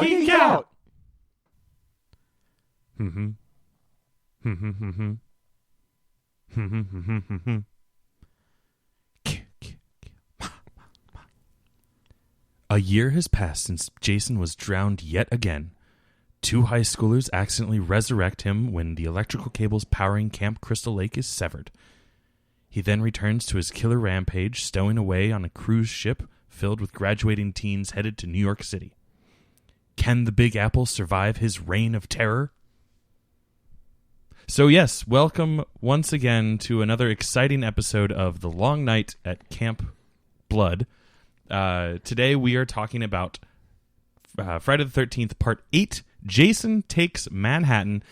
Geek Out! A year has passed since Jason was drowned yet again. 2 high schoolers accidentally resurrect him when the electrical cables powering Camp Crystal Lake is severed. He then returns to his killer rampage, stowing away on a cruise ship filled with graduating teens headed to New York City. Can the Big Apple survive his reign of terror? So yes, welcome once again to another exciting episode of The Long Night at Camp Blood. Today we are talking about Friday the 13th, Part 8, Jason Takes Manhattan,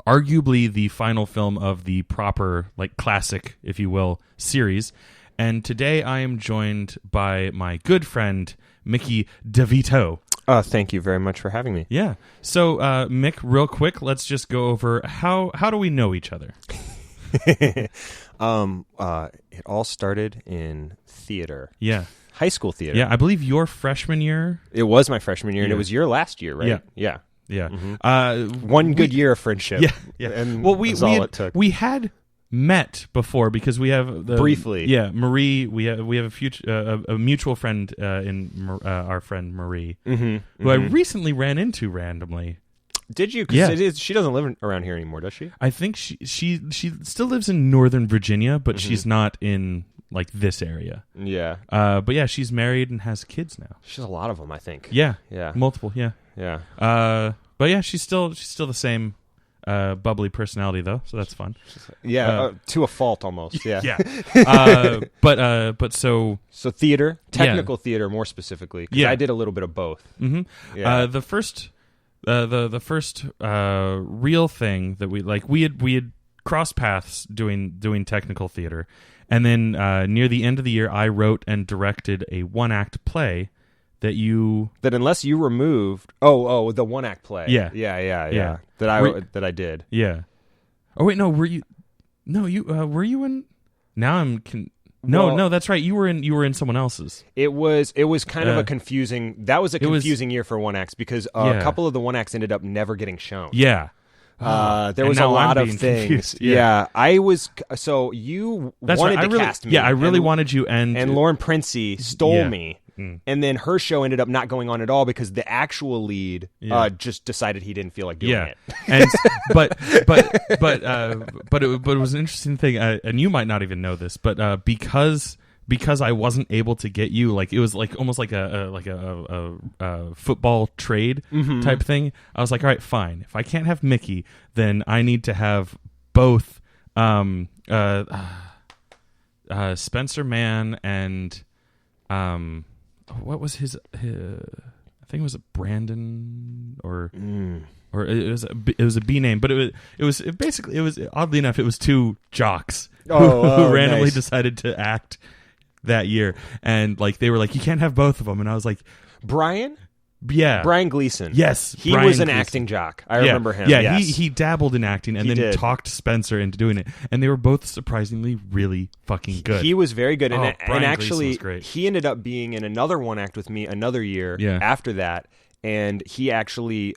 arguably the final film of the proper, classic, if you will, series. And today I am joined by my good friend, Mickey DeVito. Thank you very much for having me. Yeah. So, Mick, real quick, let's just go over how do we know each other? It all started in theater. Yeah. High school theater. Yeah, I believe your freshman year. It was my freshman year, and it was your last year, right? Yeah. Yeah. Mm-hmm. One good year of friendship. Yeah. Yeah. And well, it took. We had met before because we have briefly. Yeah, Marie. We have a mutual friend in our friend Marie, who I recently ran into randomly. Did you? Because she doesn't live around here anymore, does she? I think she still lives in Northern Virginia, but she's not in this area. Yeah. But yeah, she's married and has kids now. She has a lot of them, I think. Yeah. Yeah. Multiple. Yeah. Yeah. But yeah, she's still the same bubbly personality though, so that's fun. Yeah. To a fault almost. Yeah. Yeah. But so theater, technical theater more specifically. Yeah. I did a little bit of both. Mm-hmm. Yeah. The first real thing that we had crossed paths doing technical theater, and then near the end of the year, I wrote and directed a 1-act play that unless you removed the 1-act play. Yeah. That I did. Yeah. Oh wait, no, were you in? Now I'm. No, that's right. You were in someone else's. It was kind of a confusing. That was a confusing year for 1-acts because a couple of the 1-acts ended up never getting shown. Yeah. There was a lot of things. Yeah. I was. So you wanted to cast me. Yeah, I really wanted you, and Lauren Princey stole me. And then her show ended up not going on at all because the actual lead just decided he didn't feel like doing it. And but it was an interesting thing, and you might not even know this, but because I wasn't able to get you, it was almost like a football trade type thing. I was like, all right, fine. If I can't have Mickey, then I need to have both Spencer Mann and what was his I think it was Brandon or it was a B name, but it was oddly enough it was 2 jocks who randomly decided to act that year, and they were like, you can't have both of them, and I was like, Brian Gleason. Yes, he was an acting jock. I remember him. Yeah, yes. he dabbled in acting and then talked Spencer into doing it, and they were both surprisingly really fucking good. He was very good, and Brian actually, Gleason was great. He ended up being in another 1-act with me another year after that, and he actually.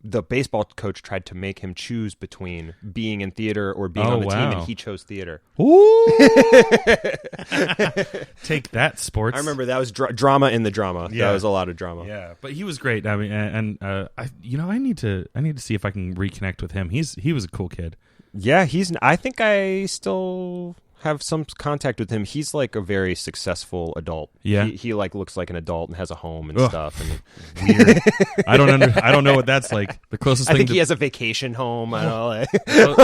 The baseball coach tried to make him choose between being in theater or being on the team, and he chose theater. Ooh! Take that, sports. I remember that was drama in the drama. Yeah. That was a lot of drama. Yeah, but he was great. I mean, and I need to see if I can reconnect with him. He was a cool kid. Yeah, I think I still have some contact with him. He's a very successful adult. Yeah, he looks like an adult and has a home and stuff. And weird. I don't know what that's like. The closest thing he has a vacation home. I don't know.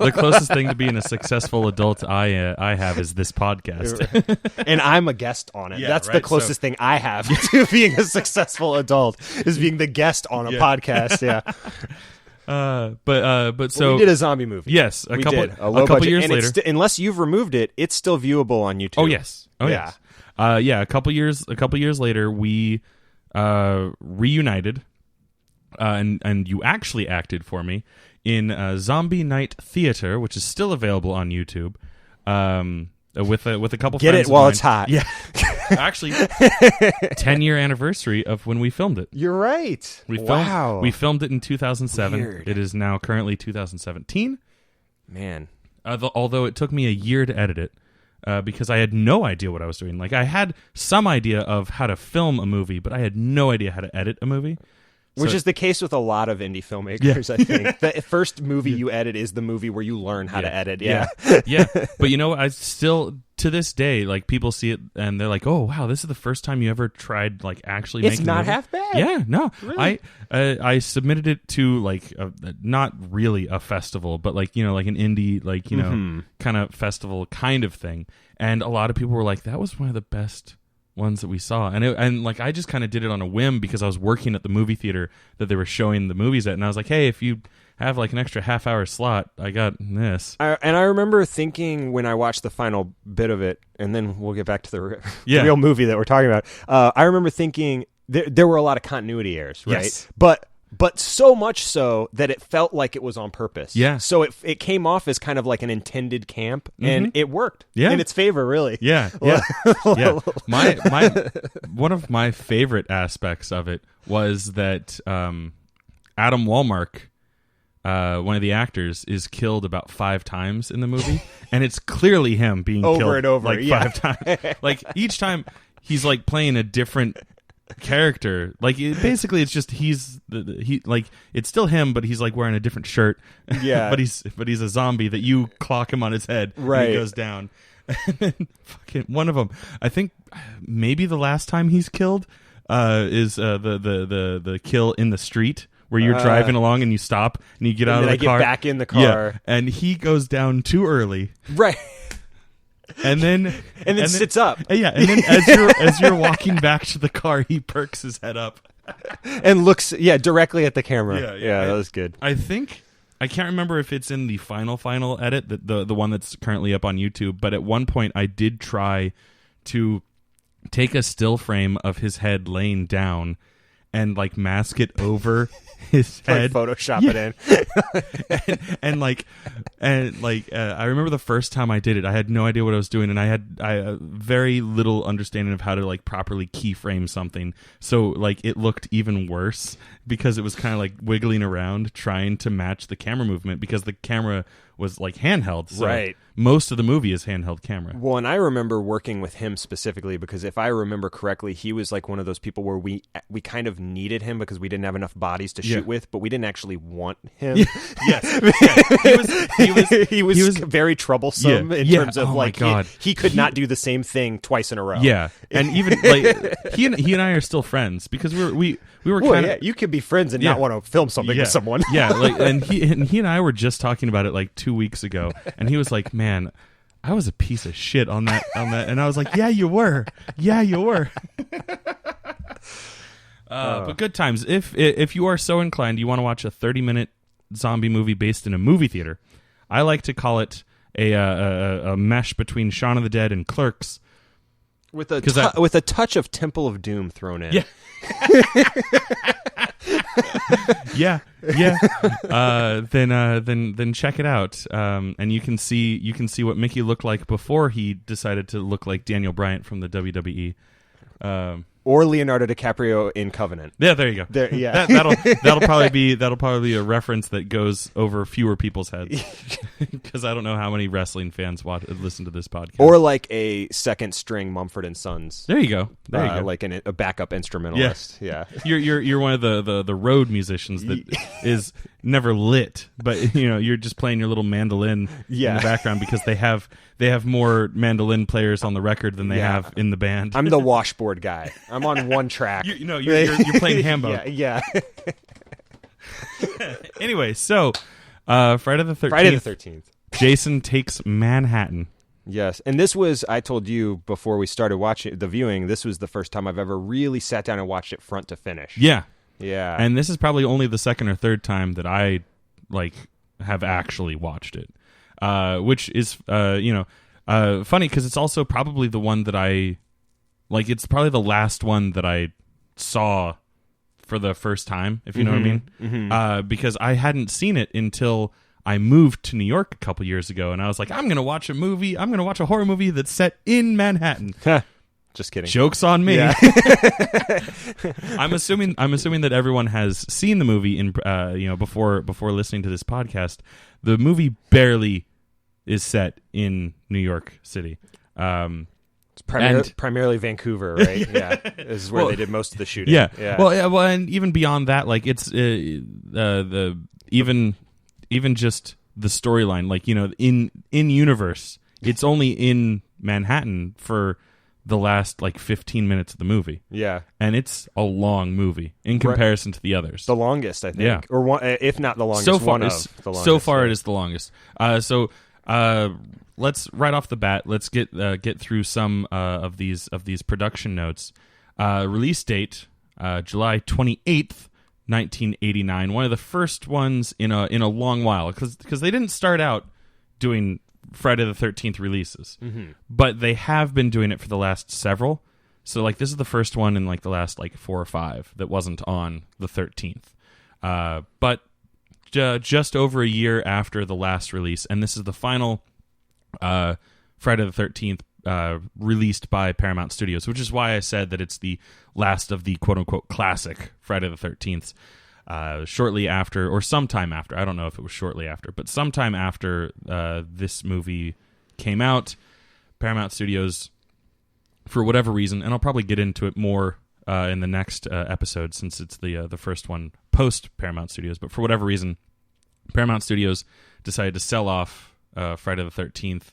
The closest thing to being a successful adult I have is this podcast, and I'm a guest on it. Yeah, that's right? the closest thing I have to being a successful adult is being the guest on a podcast. Yeah. But so we did a zombie movie. Yes, a couple years later. Unless you've removed it, it's still viewable on YouTube. Oh yes. Yes. A couple years later, we reunited, and you actually acted for me in Zombie Night Theater, which is still available on YouTube. With a couple. Get friends it while of mine. it's hot. Yeah. Actually, 10-year anniversary of when we filmed it. You're right. We filmed it in 2007. Weird. It is now currently 2017. Man. Although it took me a year to edit it. Because I had no idea what I was doing. Like, I had some idea of how to film a movie, but I had no idea how to edit a movie. Which is the case with a lot of indie filmmakers, I think. The first movie you edit is the movie where you learn how to edit. Yeah. But I still, to this day, like, people see it and they're like, oh, wow, this is the first time you ever tried, like, actually making It's not half bad. Yeah, no. Really? I submitted it to, like, not really a festival, but, like, like an indie, like, kind of festival kind of thing. And a lot of people were like, that was one of the best ones that we saw. And like, I just kind of did it on a whim because I was working at the movie theater that they were showing the movies at. And I was like, hey, if you have like an extra half-hour slot, I got this. And I remember thinking when I watched the final bit of it, and then we'll get back to the real movie that we're talking about. I remember thinking there were a lot of continuity errors, right? Yes. But so much so that it felt like it was on purpose. Yeah. So it came off as kind of like an intended camp, and it worked. Yeah. In its favor, really. Yeah. Yeah. My one of my favorite aspects of it was that Adam Walmark, one of the actors, is killed about 5 times in the movie, and it's clearly him being over killed and over, like 5 times. Like, each time he's like playing a different character. Like, basically it's just it's still him, but he's like wearing a different shirt. Yeah. but he's a zombie that you clock him on his head, right? And he goes down. And then fucking one of them, I think maybe the last time he's killed is the kill in the street where you're driving along and you stop and you get out of the car. Get back in the car. And he goes down too early. Right. And then sits up. Yeah, and then as you're walking back to the car, he perks his head up and looks directly at the camera. Yeah, that was good. I think I can't remember if it's in the final edit, the one that's currently up on YouTube, but at one point I did try to take a still frame of his head laying down and like mask it over his head, Photoshop it in, I remember the first time I did it, I had no idea what I was doing, and I had very little understanding of how to like properly keyframe something, so like it looked even worse because it was kind of like wiggling around trying to match the camera movement because the camera was like handheld. So right. Most of the movie is handheld camera. Well, and I remember working with him specifically because if I remember correctly, he was like one of those people where we kind of needed him because we didn't have enough bodies to shoot with, but we didn't actually want him. Yeah. Yes. He was very troublesome in terms of he could not do the same thing twice in a row. Yeah, and even like he and I are still friends because we were kind of you could be friends and not want to film something with someone. Yeah, like and he and I were just talking about it like 2 weeks ago, and he was like, "Man, I was a piece of shit on that," and I was like, "Yeah, you were. But good times. If you are so inclined, you want to watch a 30-minute zombie movie based in a movie theater. I like to call it a mesh between Shaun of the Dead and Clerks, with a touch of Temple of Doom thrown in. Yeah. yeah. Then check it out, and you can see what Mickey looked like before he decided to look like Daniel Bryant from the WWE. Or Leonardo DiCaprio in Covenant. Yeah, there you go. That'll probably be a reference that goes over fewer people's heads because I don't know how many wrestling fans listen to this podcast. Or like a second string Mumford and Sons. There you go. Like a backup instrumentalist. Yeah. You're one of the road musicians that is never lit, but you're just playing your little mandolin in the background because they have more mandolin players on the record than they have in the band. I'm the washboard guy. I'm on one track. You're playing Hambo. Yeah. Anyway, so Friday the 13th. Jason Takes Manhattan. Yes, and this was, I told you before we started watching the viewing, this was the first time I've ever really sat down and watched it front to finish. Yeah. And this is probably only the second or third time that I have actually watched it, which is funny because it's also probably the one that I like. It's probably the last one that I saw for the first time, if you know what I mean. Mm-hmm. Because I hadn't seen it until I moved to New York a couple years ago, and I was like, I'm going to watch a horror movie that's set in Manhattan. Just kidding. Joke's on me. Yeah. I'm assuming that everyone has seen the movie before listening to this podcast. The movie barely is set in New York City. It's primarily Vancouver, right? Yeah. This is where they did most of the shooting. Yeah. Well, and even beyond that, like it's even just the storyline, like, you know, in universe, it's only in Manhattan for the last like 15 minutes of the movie. Yeah. And it's a long movie in comparison to the others. The longest, I think. Yeah. Or one, if not the longest, so far, one of the longest. So far, it is the longest. Let's right off the bat, let's get through some of these production notes. Release date, July 28th, 1989. One of the first ones in a long while, because they didn't start out doing Friday the 13th releases, but they have been doing it for the last several. So like this is the first one in like the last like 4 or 5 that wasn't on the 13th. But just over a year after the last release, and this is the final Friday the 13th released by Paramount Studios, which is why I said that it's the last of the quote-unquote classic Friday the 13th. Shortly after, or sometime after, I don't know if it was shortly after, but sometime after this movie came out, Paramount Studios, for whatever reason, and I'll probably get into it more in the next episode since it's the first one post Paramount Studios, but for whatever reason, Paramount Studios decided to sell off Friday the 13th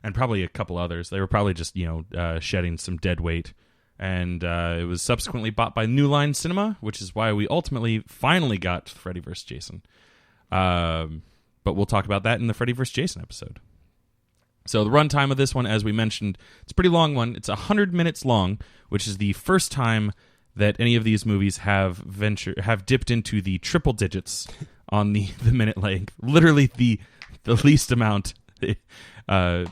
and probably a couple others. They were probably just, shedding some dead weight. And it was subsequently bought by New Line Cinema, which is why we finally got Freddy vs. Jason. But we'll talk about that in the Freddy vs. Jason episode. So the runtime of this one, as we mentioned, it's a pretty long one. It's 100 minutes long, which is the first time that any of these movies have dipped into the triple digits on the minute length. Literally the least amount.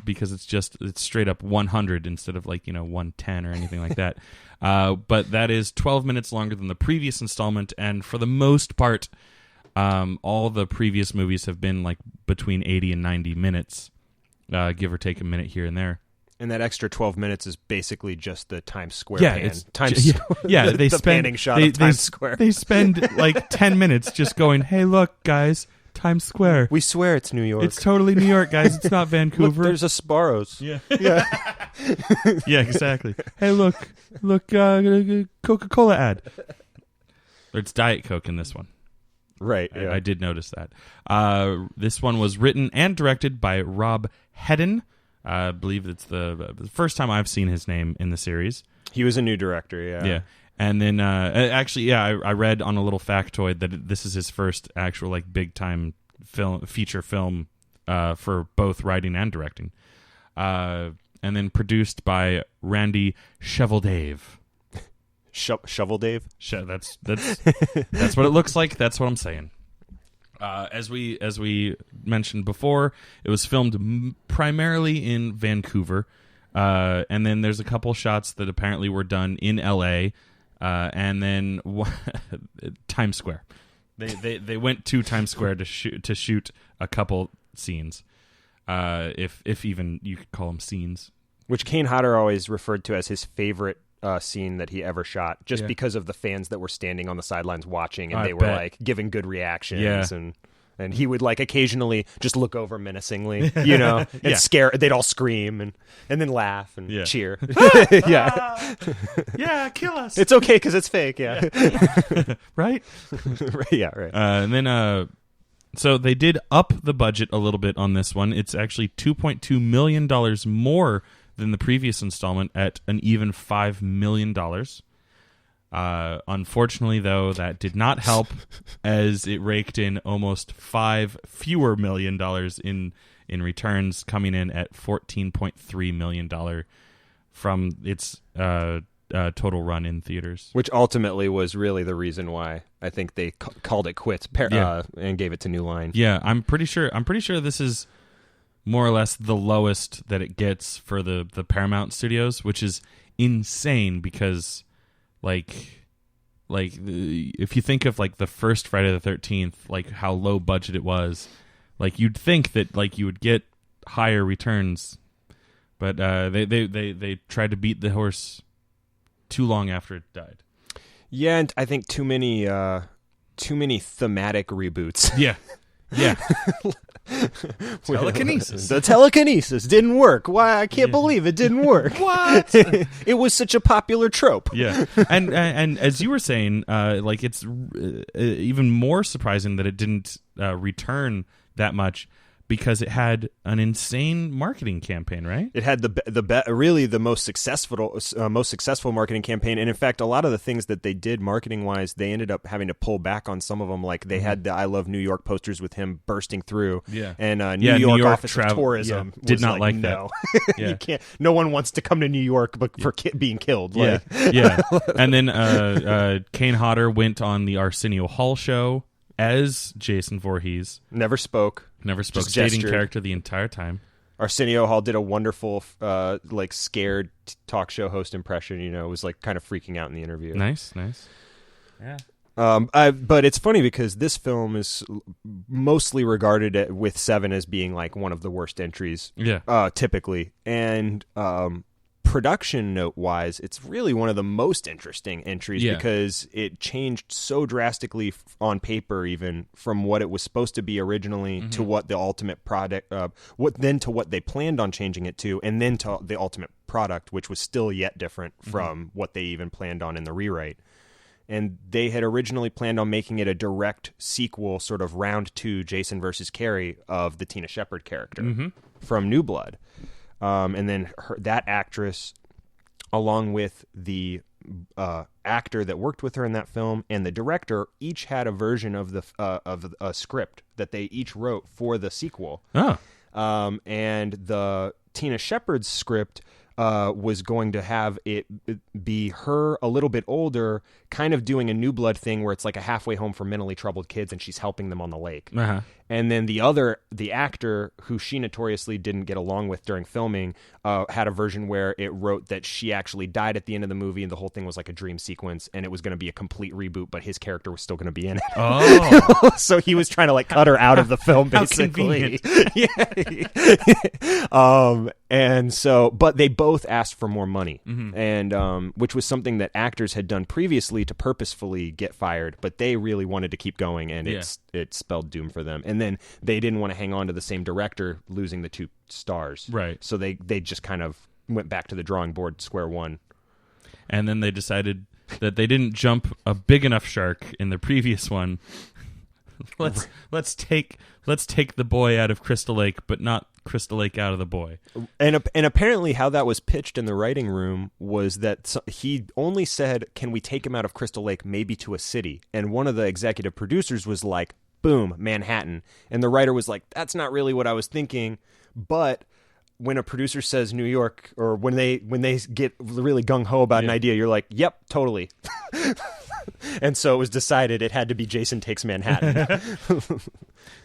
Because it's straight up 100 instead of 110 or anything like that. But that is 12 minutes longer than the previous installment, and for the most part, all the previous movies have been like between 80 and 90 minutes, give or take a minute here and there. And that extra 12 minutes is basically just the Times Square pan. They spend panning shot of Times Square. They spend like 10 minutes just going, "Hey, look, guys. Times Square. We swear it's New York. It's totally New York, guys. It's not Vancouver. Look, there's a Sbarro's." Yeah. Yeah, exactly. Hey, look, Coca-Cola ad. It's Diet Coke in this one. Right, yeah. I did notice that. This one was written and directed by Rob Hedden. I believe it's the first time I've seen his name in the series. He was a new director, yeah. Yeah. And then, I read on a little factoid that this is his first actual big-time feature film for both writing and directing. And then produced by Randy Cheveldave. Cheveldave? That's what it looks like. That's what I'm saying. As we mentioned before, it was filmed primarily in Vancouver, and then there's a couple shots that apparently were done in L.A., and then Times Square. They went to Times Square to shoot a couple scenes, if even you could call them scenes. Which Kane Hodder always referred to as his favorite scene that he ever shot, just because of the fans that were standing on the sidelines watching, and they were giving good reactions, and he would occasionally just look over menacingly, and scare. They'd all scream and then laugh and cheer. Yeah, kill us. It's okay because it's fake. Yeah, right. Yeah, right. And then so they did up the budget a little bit on this one. It's actually $2.2 million more than the previous installment at an even $5 million. Unfortunately, though, that did not help as it raked in almost $5 fewer million in returns, coming in at $14.3 million from its total run in theaters. Which ultimately was really the reason why I think they called it quits and gave it to New Line. Yeah, I'm pretty sure this is more or less the lowest that it gets for the Paramount Studios, which is insane because if you think of the first Friday the 13th, how low budget it was, you'd think that you would get higher returns, But they tried to beat the horse too long after it died. Yeah, and I think too many thematic reboots. Yeah. Telekinesis. The telekinesis didn't work. Why? I can't believe it didn't work. What? It was such a popular trope. Yeah, and as you were saying, like it's even more surprising that it didn't return that much, because it had an insane marketing campaign, right? It had really the most successful marketing campaign, and in fact, a lot of the things that they did marketing wise, they ended up having to pull back on some of them. Like they had the "I Love New York" posters with him bursting through, and New York Office of Tourism did not like no. that. You can't. No one wants to come to New York for being killed. Yeah, And then Kane Hodder went on the Arsenio Hall show as Jason Voorhees. Never spoke, stating character the entire time. Arsenio Hall did a wonderful, scared talk show host impression. Was like kind of freaking out in the interview. Nice. Yeah. But it's funny because this film is mostly regarded with Seven as being like one of the worst entries. Yeah. Typically, and production note wise, it's really one of the most interesting entries because it changed so drastically on paper, even from what it was supposed to be originally to what the ultimate product, to what they planned on changing it to, and then to the ultimate product, which was still yet different from what they even planned on in the rewrite. And they had originally planned on making it a direct sequel, sort of round 2 Jason versus Carrie of the Tina Shepard character from New Blood. And then that actress, along with the actor that worked with her in that film and the director, each had a version of a script that they each wrote for the sequel. Oh. And the Tina Shepard's script was going to have it be her a little bit older, kind of doing a New Blood thing where it's like a halfway home for mentally troubled kids and she's helping them on the lake. And then the actor, who she notoriously didn't get along with during filming, had a version where it wrote that she actually died at the end of the movie and the whole thing was like a dream sequence and it was going to be a complete reboot, but his character was still going to be in it. Oh. So he was trying to like cut her out of the film, basically. And so, but they both asked for more money, and which was something that actors had done previously to purposefully get fired, but they really wanted to keep going, and it spelled doom for them. And then they didn't want to hang on to the same director, losing the 2 stars. Right. So they just kind of went back to the drawing board, square one. And then they decided that they didn't jump a big enough shark in the previous one. Let's take the boy out of Crystal Lake, but not Crystal Lake out of the boy. And apparently how that was pitched in the writing room was that he only said, can we take him out of Crystal Lake, maybe to a city? And one of the executive producers was like, boom, Manhattan. And the writer was like, that's not really what I was thinking. But when a producer says New York, or when they get really gung-ho about an idea, you're like, yep, totally. And so it was decided it had to be Jason Takes Manhattan.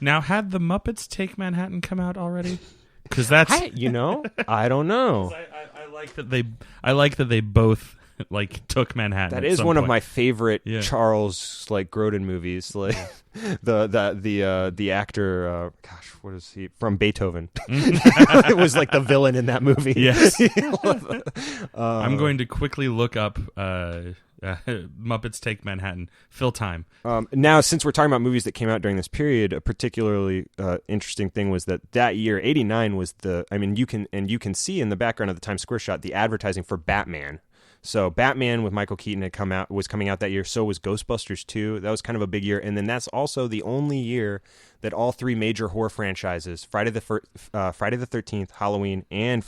Now, had the Muppets Take Manhattan come out already? Because that's I don't know. I like that they both like took Manhattan. That is one of my favorite Charles Grodin movies. Like the actor, what is he from Beethoven? It was like the villain in that movie. Yes. I'm going to quickly look up Muppets Take Manhattan. Fill time. Now, since we're talking about movies that came out during this period, a particularly interesting thing was that year, '89, was you can see in the background of the Times Square shot the advertising for Batman. So Batman with Michael Keaton was coming out that year. So was Ghostbusters 2. That was kind of a big year. And then that's also the only year that all 3 major horror franchises, Friday the 13th, Halloween, and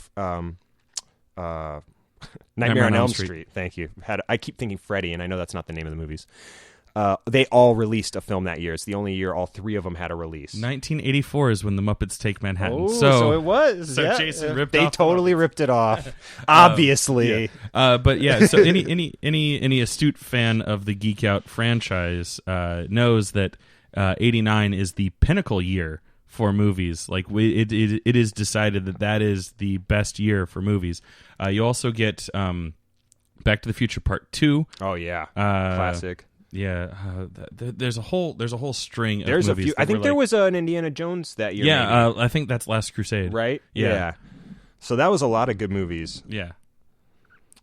Nightmare on Elm Street. Thank you. I keep thinking Freddy, and I know that's not the name of the movies. They all released a film that year. It's the only year all 3 of them had a release. 1984 is when the Muppets Take Manhattan. Oh, so it was. So Jason ripped off. They totally ripped it off. Obviously. But yeah. So any astute fan of the Geek Out franchise knows that '89 is the pinnacle year for movies. Like it is decided that is the best year for movies. You also get Back to the Future Part 2. Oh yeah, classic. Yeah, there's a whole string of movies. A few. I think there was an Indiana Jones that year. Yeah, I think that's Last Crusade. Right? Yeah. So that was a lot of good movies. Yeah.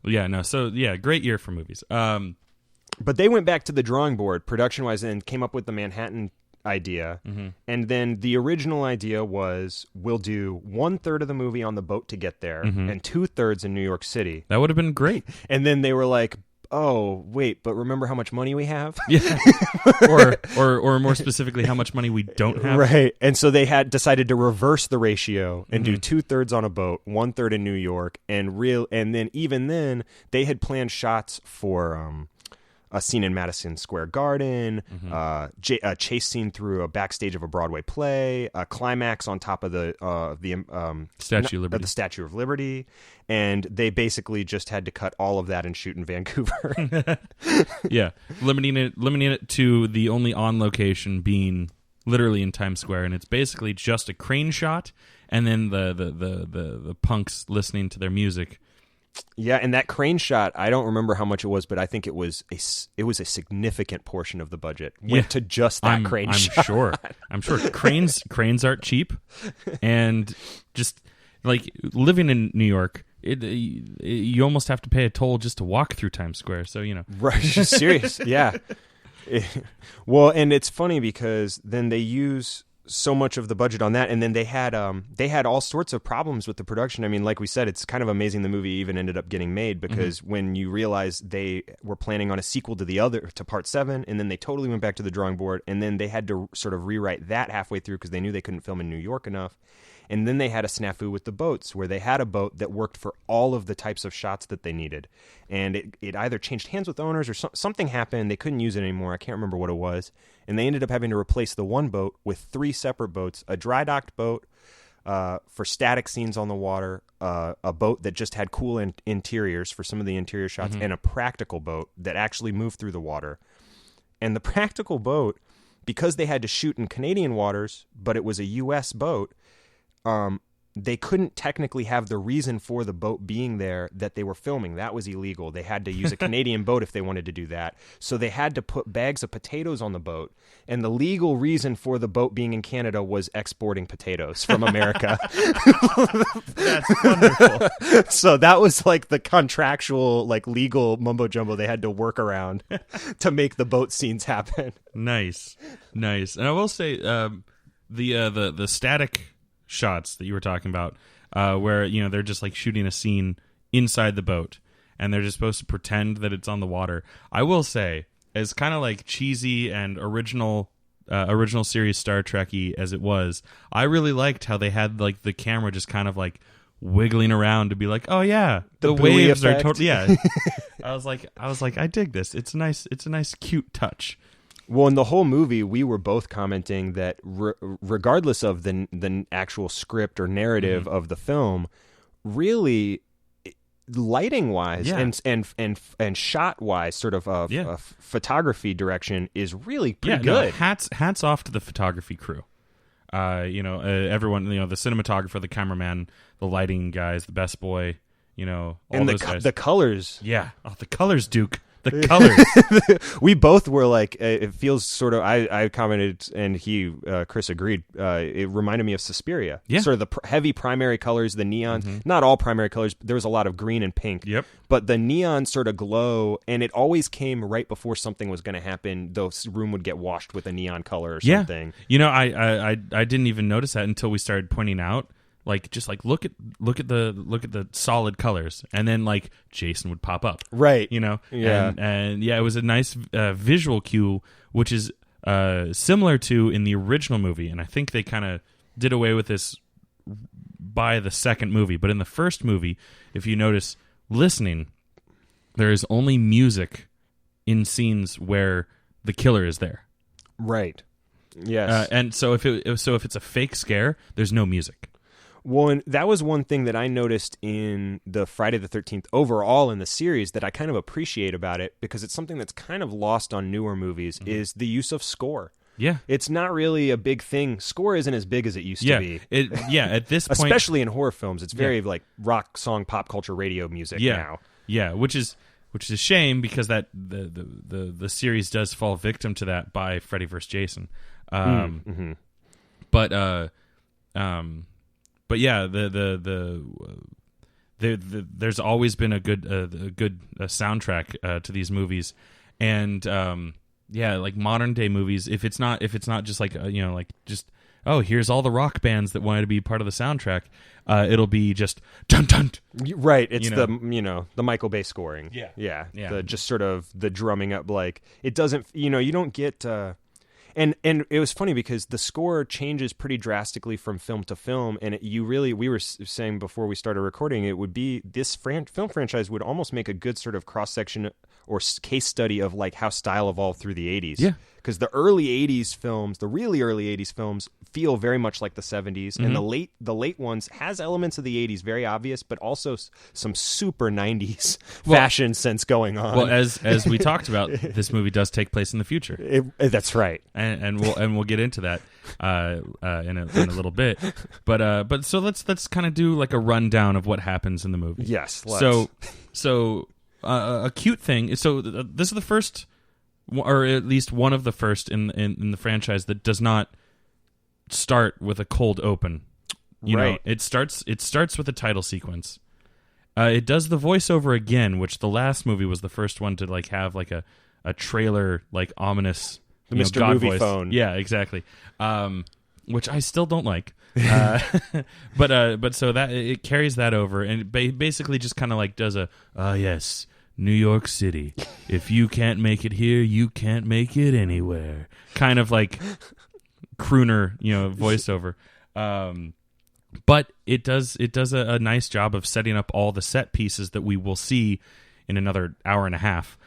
No. So yeah, great year for movies. But they went back to the drawing board production-wise and came up with the Manhattan idea. Mm-hmm. And then the original idea was we'll do 1/3 of the movie on the boat to get there and 2/3 in New York City. That would have been great. And then they were like, oh, wait, but remember how much money we have? Yeah. or more specifically, how much money we don't have. Right. And so they had decided to reverse the ratio and do 2/3 on a boat, 1/3 in New York, and then even then they had planned shots for a scene in Madison Square Garden, a chase scene through a backstage of a Broadway play, a climax on top of the Statue of Liberty. The Statue of Liberty, and they basically just had to cut all of that and shoot in Vancouver. Yeah, limiting it to the only on location being literally in Times Square, and it's basically just a crane shot, and then the punks listening to their music. Yeah, and that crane shot, I don't remember how much it was, but I think it was a significant portion of the budget went to just that crane shot. I'm sure cranes aren't cheap, and just like living in New York, you almost have to pay a toll just to walk through Times Square. So right? Serious, yeah. Well, and it's funny because then they use so much of the budget on that, and then they had all sorts of problems with the production. I mean, like we said, it's kind of amazing the movie even ended up getting made because when you realize they were planning on a sequel to Part 7, and then they totally went back to the drawing board, and then they had to sort of rewrite that halfway through because they knew they couldn't film in New York enough. And then they had a snafu with the boats where they had a boat that worked for all of the types of shots that they needed. And it either changed hands with owners or something happened. They couldn't use it anymore. I can't remember what it was. And they ended up having to replace the one boat with 3 separate boats, a dry docked boat for static scenes on the water, a boat that just had cool interiors for some of the interior shots, and a practical boat that actually moved through the water. And the practical boat, because they had to shoot in Canadian waters, but it was a U.S. boat, they couldn't technically have the reason for the boat being there that they were filming. That was illegal. They had to use a Canadian boat if they wanted to do that. So they had to put bags of potatoes on the boat. And the legal reason for the boat being in Canada was exporting potatoes from America. That's wonderful. So that was like the contractual, like legal mumbo jumbo they had to work around to make the boat scenes happen. Nice. And I will say the static shots that you were talking about, where they're just like shooting a scene inside the boat, and they're just supposed to pretend that it's on the water. I will say, as kind of like cheesy and original series Star Trek-y as it was, I really liked how they had like the camera just kind of like wiggling around to be like, oh yeah, the waves are totally, yeah. I was like, I dig this. It's a nice cute touch. Well, in the whole movie, we were both commenting that regardless of the actual script or narrative of the film, really, lighting-wise and shot-wise, sort of photography direction is really pretty good. No, hats off to the photography crew. Everyone, the cinematographer, the cameraman, the lighting guys, the best boy, all and those guys. The colors. Yeah. Oh, the colors, Duke. The colors. We both were like, it feels sort of, I commented and Chris agreed, it reminded me of Suspiria. Yeah. Sort of the heavy primary colors, the neons, not all primary colors, but there was a lot of green and pink. Yep. But the neon sort of glow, and it always came right before something was going to happen. The room would get washed with a neon color or something. I didn't even notice that until we started pointing out. Like, just like look at the solid colors, and then like Jason would pop up, right? Yeah, and it was a nice visual cue, which is similar to in the original movie, and I think they kind of did away with this by the second movie. But in the first movie, if you notice, listening, there is only music in scenes where the killer is there, right? Yes, and so if it's a fake scare, there's no music. Well, and that was one thing that I noticed in the Friday the 13th overall in the series that I kind of appreciate about it, because it's something that's kind of lost on newer movies, is the use of score. Yeah. It's not really a big thing. Score isn't as big as it used to be. At this point... Especially in horror films. It's very like rock, song, pop culture, radio music now. Yeah, which is a shame, because that the series does fall victim to that by Freddy vs. Jason. but yeah, there's always been a good soundtrack to these movies, and like modern day movies. If it's not just like like just here's all the rock bands that wanted to be part of the soundtrack, it'll be just dun dun. Right, it's the Michael Bay scoring. Yeah. The just sort of the drumming up, like it doesn't. You don't get. And it was funny because the score changes pretty drastically from film to film, and we were saying before we started recording, it would be this film franchise would almost make a good sort of cross section or case study of like how style evolved through the 80s. Yeah. Because the early 80s films, the really early 80s films, feel very much like the 70s, and the late ones has elements of the 80s, very obvious, but also some super 90s fashion sense going on. Well, as we talked about, this movie does take place in the future. That's right, and we'll get into that in a little bit. But so let's kind of do like a rundown of what happens in the movie. Yes. Let's. So a cute thing. So this is the first, or at least one of the first in the franchise that does not start with a cold open. You know, it starts with a title sequence. It does the voiceover again, which the last movie was the first one to like have like a trailer, like ominous, the Mr. God Movie voice. phone. Yeah, exactly. Which I still don't like. But so that it carries that over, and basically just kind of like does a yes, New York City. If you can't make it here, you can't make it anywhere. Kind of like crooner, voiceover. But it does a nice job of setting up all the set pieces that we will see in another hour and a half.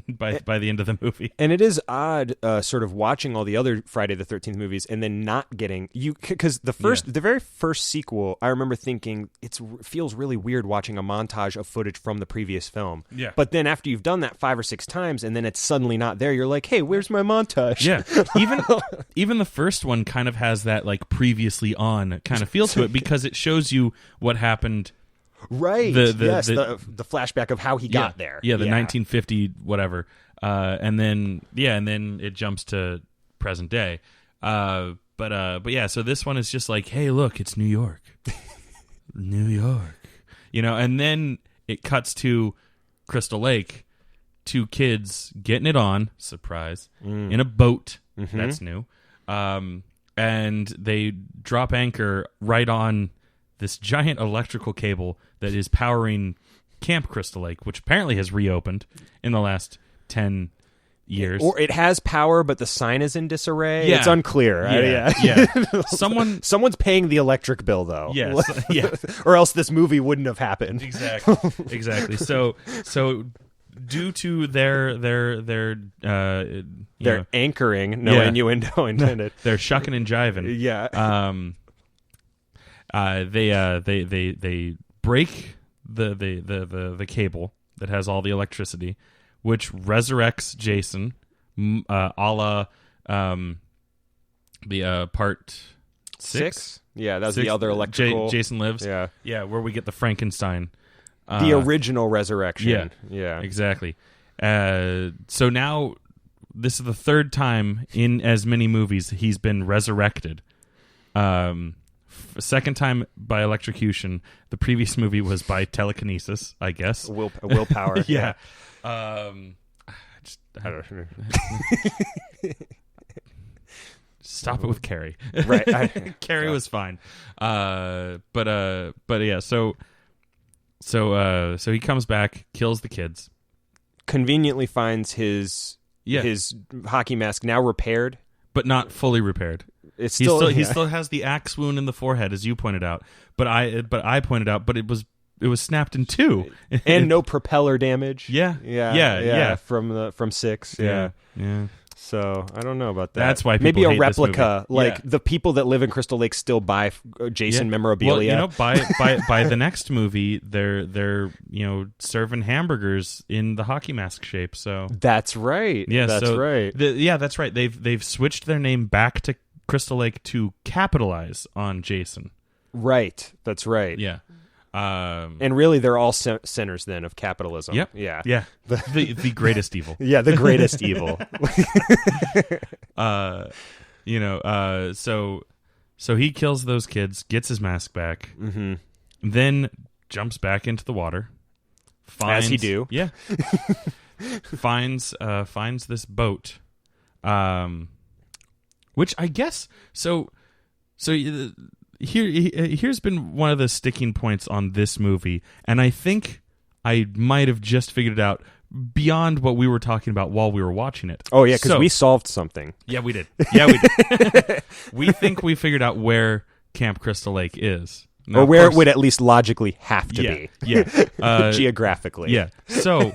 By the end of the movie. And it is odd sort of watching all the other Friday the 13th movies and then not getting because the very first sequel, I remember thinking it feels really weird watching a montage of footage from the previous film. Yeah. But then after you've done that 5 or 6 times and then it's suddenly not there, you're like, hey, where's my montage? Yeah. Even the first one kind of has that like previously on kind of feel to it because it shows you what happened. Right. The flashback of how he got there. Yeah, the 1950 whatever. And then it jumps to present day. But yeah, so this one is just like, hey, look, it's New York. New York. And then it cuts to Crystal Lake, 2 kids getting it on, surprise, in a boat. Mm-hmm. That's new. And they drop anchor right on this giant electrical cable that is powering Camp Crystal Lake, which apparently has reopened in the last 10 years. Or it has power, but the sign is in disarray. Yeah. It's unclear. Yeah. Someone's paying the electric bill, though. Yes. Yeah. Or else this movie wouldn't have happened. Exactly. So due to their anchoring, no innuendo intended. They're shucking and jiving. Yeah. They break the cable that has all the electricity, which resurrects Jason, a la the part 6. Yeah, that was the other electrical. Jason Lives. Yeah, where we get the Frankenstein, the original resurrection. Yeah, exactly. So now this is the 3rd time in as many movies he's been resurrected. Second time by electrocution. The previous movie was by telekinesis, I guess. Willpower. Yeah. I don't know. Stop it with Carrie. Right. Carrie was fine. But yeah. So he comes back, kills the kids. Conveniently finds his hockey mask now repaired, but not fully repaired. He still has the axe wound in the forehead, as you pointed out. But I pointed out, but it was snapped in 2, and no propeller damage. Yeah. From 6. Yeah. So I don't know about that. That's why people maybe a hate replica. This movie. Like the people that live in Crystal Lake still buy Jason memorabilia. Well, by the next movie, they're serving hamburgers in the hockey mask shape. So that's right. Yeah, that's right. That's right. They've switched their name back to Crystal Lake to capitalize on Jason. Right. That's right. Yeah. And really, they're all sinners then of capitalism. Yep. Yeah. The greatest evil. Yeah, the greatest evil. So he kills those kids, gets his mask back, then jumps back into the water. As he do. Yeah. finds this boat, which I guess... So here's been one of the sticking points on this movie, and I think I might have just figured it out beyond what we were talking about while we were watching it. Oh, yeah, because we solved something. Yeah, we did. Yeah, we did. We think we figured out where Camp Crystal Lake is. Now, or where it would at least logically have to be. Yeah. Geographically. Yeah. So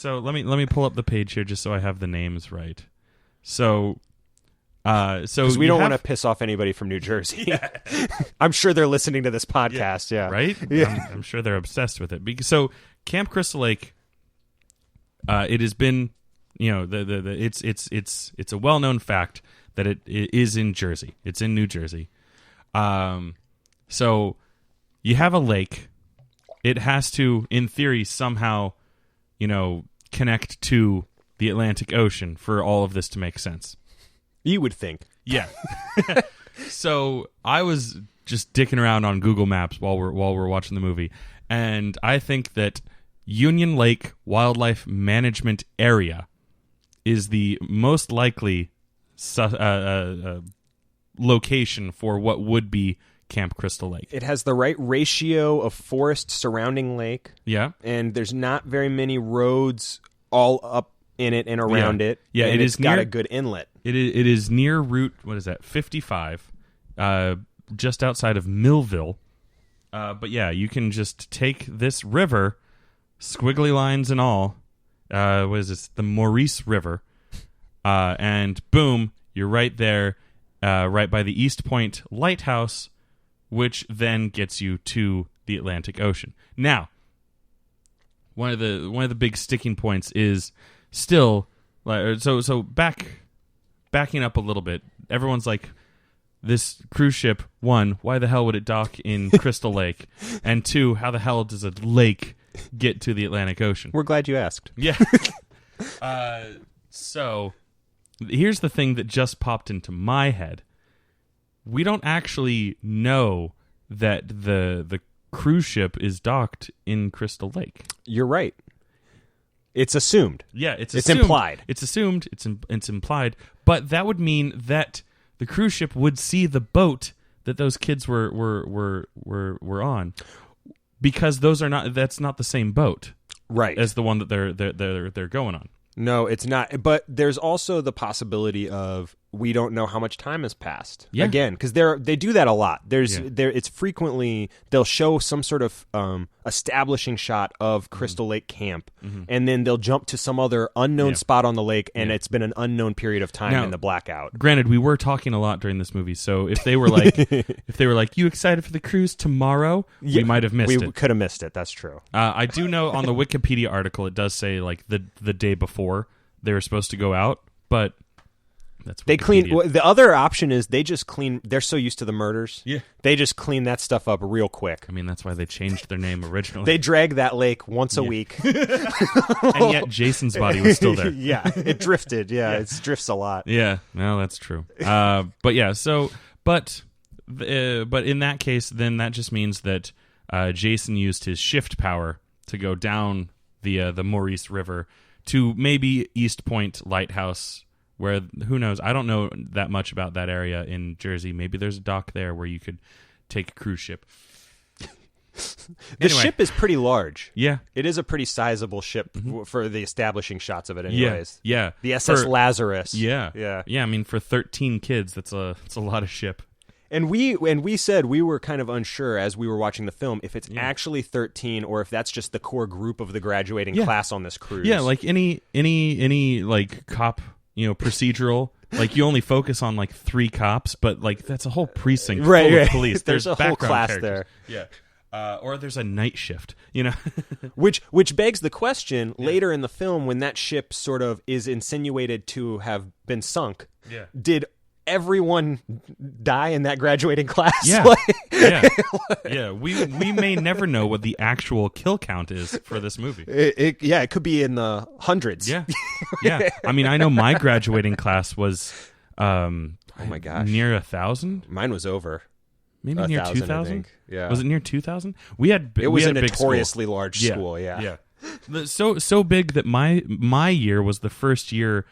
let me pull up the page here just so I have the names right. So we don't want to piss off anybody from New Jersey. Yeah. I'm sure they're listening to this podcast. Yeah. Right? Yeah. I'm sure they're obsessed with it. So Camp Crystal Lake, it has been, it's a well-known fact that it is in Jersey. It's in New Jersey. So you have a lake. It has to, in theory, somehow, connect to the Atlantic Ocean for all of this to make sense. You would think. Yeah. So I was just dicking around on Google Maps while we're watching the movie, and I think that Union Lake Wildlife Management Area is the most likely location for what would be Camp Crystal Lake. It has the right ratio of forest surrounding lake. Yeah. And there's not very many roads all up in it and around it. Yeah, and it's got a good inlet. It is near Route, 55, just outside of Millville. But yeah, you can just take this river, squiggly lines and all, what is this, the Maurice River, and boom, you're right there, right by the East Point Lighthouse, which then gets you to the Atlantic Ocean. Now, one of the big sticking points is still, so backing up a little bit, everyone's like, this cruise ship, one, why the hell would it dock in Crystal Lake? And two, how the hell does a lake get to the Atlantic Ocean? We're glad you asked. Yeah. So here's the thing that just popped into my head. We don't actually know that the cruise ship is docked in Crystal Lake. You're right. It's assumed. Yeah, it's implied. It's assumed. It's implied. But that would mean that the cruise ship would see the boat that those kids were on, because that's not the same boat, right, as the one that they're going on. No, it's not. But there's also the possibility of we don't know how much time has passed. Yeah. Again, because they do that a lot. It's frequently they'll show some sort of establishing shot of Crystal Lake Camp, and then they'll jump to some other unknown spot on the lake, and it's been an unknown period of time in the blackout. Granted, we were talking a lot during this movie, so if they were like, "You excited for the cruise tomorrow?" We might have missed it. We could have missed it. That's true. I do know on the Wikipedia article it does say like the day before they were supposed to go out, but. They clean. Well, the other option is they just clean. They're so used to the murders. Yeah. They just clean that stuff up real quick. I mean, that's why they changed their name originally. They drag that lake once a week. And yet Jason's body was still there. Yeah. It drifted. Yeah. It drifts a lot. Yeah. No, that's true. But yeah, but in that case, then that just means that Jason used his shift power to go down the Maurice River to maybe East Point Lighthouse, where, who knows? I don't know that much about that area in Jersey. Maybe there's a dock there where you could take a cruise ship. The ship is pretty large. Yeah. It is a pretty sizable ship for the establishing shots of it anyways. Yeah. The SS Lazarus. Yeah. Yeah. Yeah, I mean, for 13 kids, that's a lot of ship. And we said we were kind of unsure as we were watching the film if it's actually 13 or if that's just the core group of the graduating class on this cruise. Yeah, like any like cop, procedural, like you only focus on like 3 cops, but like that's a whole precinct full of police. There's a whole class characters. There. Yeah. Or there's a night shift, which begs the question later in the film when that ship sort of is insinuated to have been sunk. Yeah. Did everyone die in that graduating class? Yeah. Yeah. We may never know what the actual kill count is for this movie. It could be in the hundreds. Yeah. Yeah. I mean, I know my graduating class was, Oh my gosh. Near 1,000? Mine was over. Maybe near 2,000? Yeah. Was it near 2,000? It was a big notoriously large school, yeah. So big that my year was the first year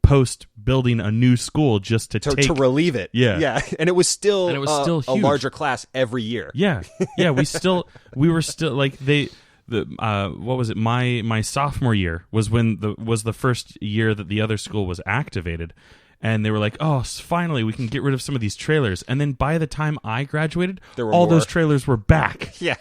post building a new school just to relieve it. Yeah. And it was still huge. A larger class every year. Yeah. We were still like what was it? My sophomore year was the first year that the other school was activated. And they were like, "Oh, finally, we can get rid of some of these trailers." And then by the time I graduated, all those trailers were back. Yeah.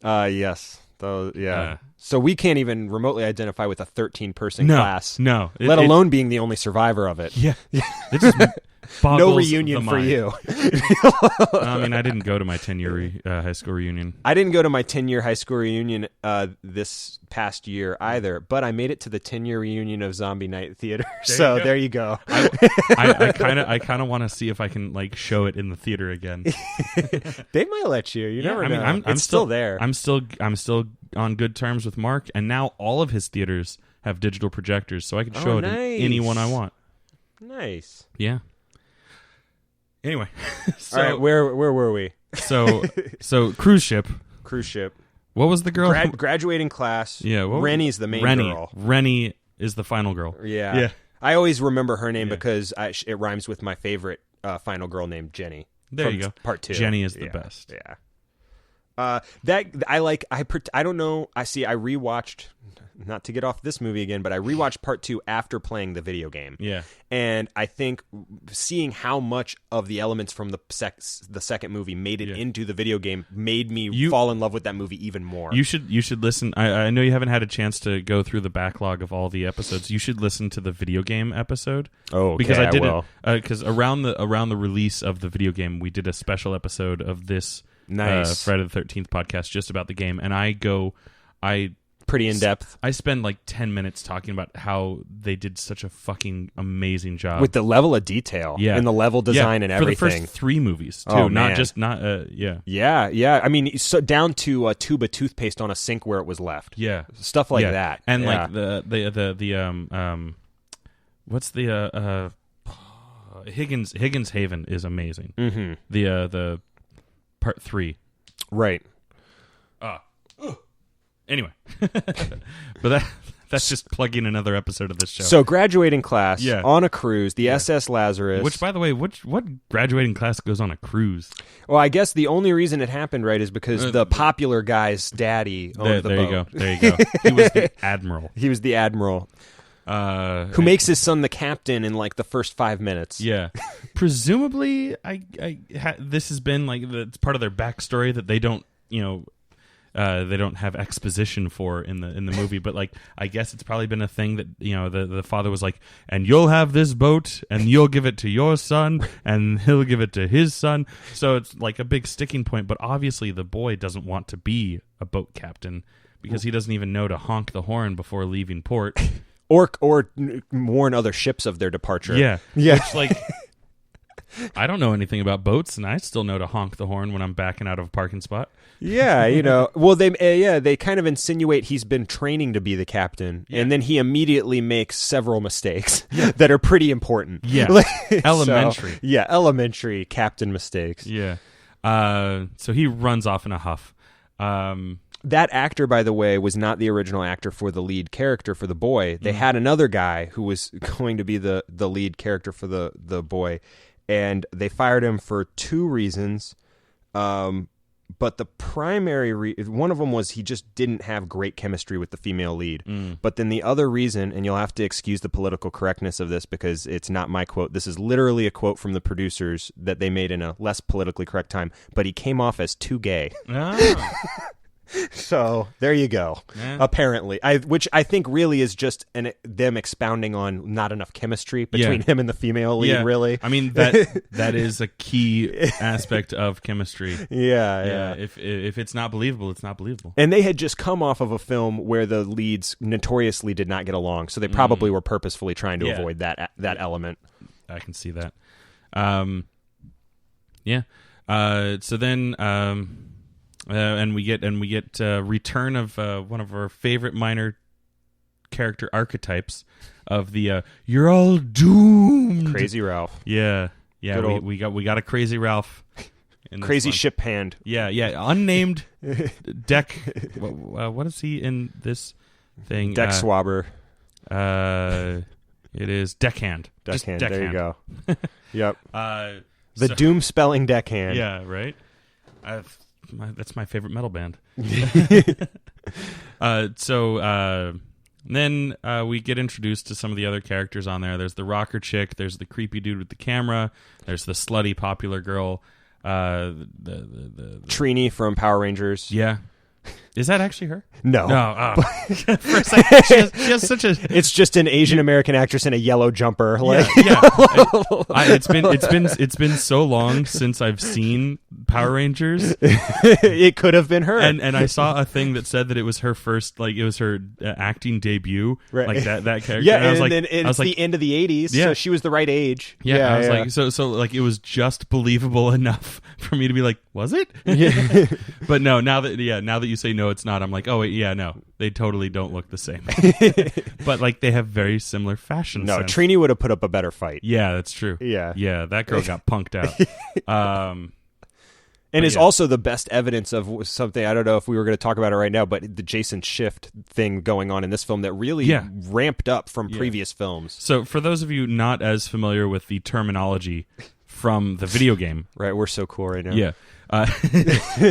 Yes. Yeah. So we can't even remotely identify with a 13-person class. No. Let alone being the only survivor of it. Yeah. It just no reunion for you. I mean, I didn't go to my 10-year high school reunion. I didn't go to my 10-year high school reunion this past year either, but I made it to the 10-year reunion of Zombie Night Theater. There you go. I kind of want to see if I can like show it in the theater again. They might let you. You never know. I'm still there. I'm still on good terms with Mark, and now all of his theaters have digital projectors, so I can show it in any one I want. Nice. Yeah. Anyway, all right, where were we? So cruise ship. What was the girl? Graduating class. Yeah, Rennie's the main girl. Rennie is the final girl. Yeah. I always remember her name because it rhymes with my favorite final girl named Jenny. There you go. Part 2. Jenny is the best. Yeah. I don't know. I rewatched, not to get off this movie again, but I rewatched part 2 after playing the video game. Yeah. And I think seeing how much of the elements from the second movie made it into the video game made me fall in love with that movie even more. You should listen. I know you haven't had a chance to go through the backlog of all the episodes. You should listen to the video game episode. Oh, okay, because I did will. Because around the release of the video game, we did a special episode of this Friday the 13th podcast just about the game, and pretty in depth. I spend like 10 minutes talking about how they did such a fucking amazing job with the level of detail and the level design and everything for the first 3 movies too. Yeah. I mean, so down to a tube of toothpaste on a sink where it was left. Yeah, stuff like that. And like what's the Higgins Haven is amazing. Mm-hmm. The part 3, right? Anyway, but that's just plugging another episode of this show. So graduating class on a cruise, the SS Lazarus. Which, by the way, what graduating class goes on a cruise? Well, I guess the only reason it happened, right, is because the popular guy's daddy owned the boat. There you go. He was the admiral. He was the admiral. Who makes his son the captain in like the first 5 minutes. Yeah. Presumably, this has been like it's part of their backstory that they don't, they don't have exposition for in the movie, but like I guess it's probably been a thing that the father was like, and you'll have this boat, and you'll give it to your son, and he'll give it to his son. So it's like a big sticking point. But obviously, the boy doesn't want to be a boat captain because he doesn't even know to honk the horn before leaving port, or warn other ships of their departure. Yeah. Which, like, I don't know anything about boats, and I still know to honk the horn when I'm backing out of a parking spot. Yeah, well, they kind of insinuate he's been training to be the captain, and then he immediately makes several mistakes that are pretty important. Yeah, elementary. Elementary captain mistakes. Yeah. So he runs off in a huff. That actor, by the way, was not the original actor for the lead character for the boy. They had another guy who was going to be the lead character for the boy, and they fired him for 2 reasons. But the primary one of them was he just didn't have great chemistry with the female lead. But then the other reason, and you'll have to excuse the political correctness of this because it's not my quote. This is literally a quote from the producers that they made in a less politically correct time. But he came off as too gay. Oh. So there you go. Yeah. Apparently, which I think really is just them expounding on not enough chemistry between him and the female lead. Really, I mean that is a key aspect of chemistry. Yeah. If it's not believable, it's not believable. And they had just come off of a film where the leads notoriously did not get along, so they probably were purposefully trying to avoid that element. I can see that. So then. And we get return of one of our favorite minor character archetypes of the "you're all doomed." doomed. Crazy Ralph. Yeah. We got a Crazy Ralph. Crazy ship hand. Yeah. Unnamed deck. What is he in this thing? Deck swabber. It is deckhand. Deckhand. Deckhand. There you go. Yep. The doom spelling deckhand. Yeah. Right. That's my favorite metal band. Then we get introduced to some of the other characters on there. There's the rocker chick. There's the creepy dude with the camera. There's the slutty popular girl. Trini from Power Rangers. Yeah. Is that actually her? No. For a second, she has such a. It's just an Asian American actress in a yellow jumper. It's been so long since I've seen Power Rangers. It could have been her. And I saw a thing that said that it was her first, it was her acting debut, right. Like that character. Yeah, and it's the end of the 80s, so she was the right age. Yeah, I was like, so it was just believable enough for me to be like, was it? Yeah. But no, now that you say no, it's not. I'm like, oh wait, yeah, no, they totally don't look the same. But they have very similar fashion sense. Trini would have put up a better fight. Yeah, that's true. Yeah, that girl got punked out. And is also the best evidence of something, I don't know if we were going to talk about it right now, but the Jason Shift thing going on in this film that really ramped up from previous films. So for those of you not as familiar with the terminology from the video game. Right, we're so cool right now. Yeah.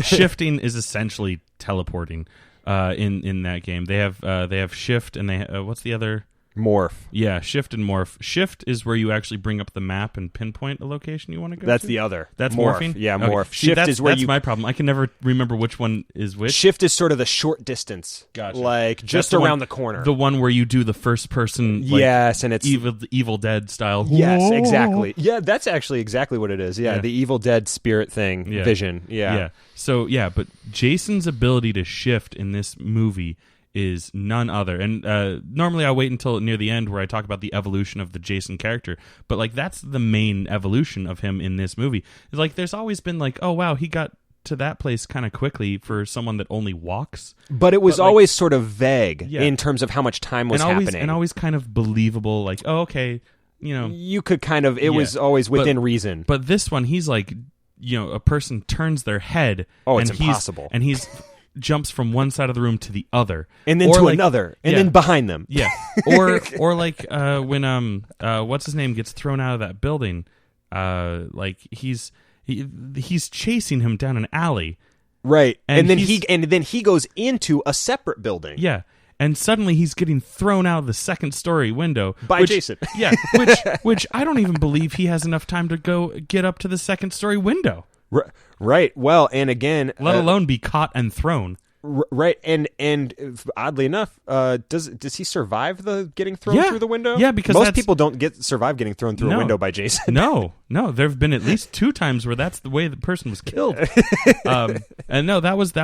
Shifting is essentially teleporting in that game. They have shift and they what's the other? Morph. Yeah, shift and morph. Shift is where you actually bring up the map and pinpoint a location you want to go That's to. the other. That's morph. morphing? Yeah, okay. morph. Shift is where that's my problem. I can never remember which one is which. Shift is sort of the short distance. Gotcha. Like just around the corner. The one where you do the first person yes, and it's Evil Dead style. Yes, exactly. Yeah, that's actually exactly what it is. Yeah, the Evil Dead spirit thing, vision. Yeah. So, but Jason's ability to shift in this movie is none other. And normally I wait until near the end where I talk about the evolution of the Jason character. But that's the main evolution of him in this movie. It's there's always been oh wow, he got to that place kind of quickly for someone that only walks. But it was always sort of vague in terms of how much time was happening. And always kind of believable, oh, okay, You could kind of, it was always within reason. But this one, he's a person turns their head. Oh, it's impossible. And he's jumps from one side of the room to the other, and then to another, and then behind them. Yeah, or when what's his name gets thrown out of that building, he's chasing him down an alley, right? And then he goes into a separate building. Yeah. And suddenly he's getting thrown out of the second story window by Jason. Yeah, which I don't even believe he has enough time to go get up to the second story window. Right. Well, and again, let alone be caught and thrown. Right. And oddly enough, does he survive the getting thrown through the window? Yeah, because most people don't survive getting thrown through a window by Jason. No. There have been at least 2 times where that's the way the person was killed. And no, that was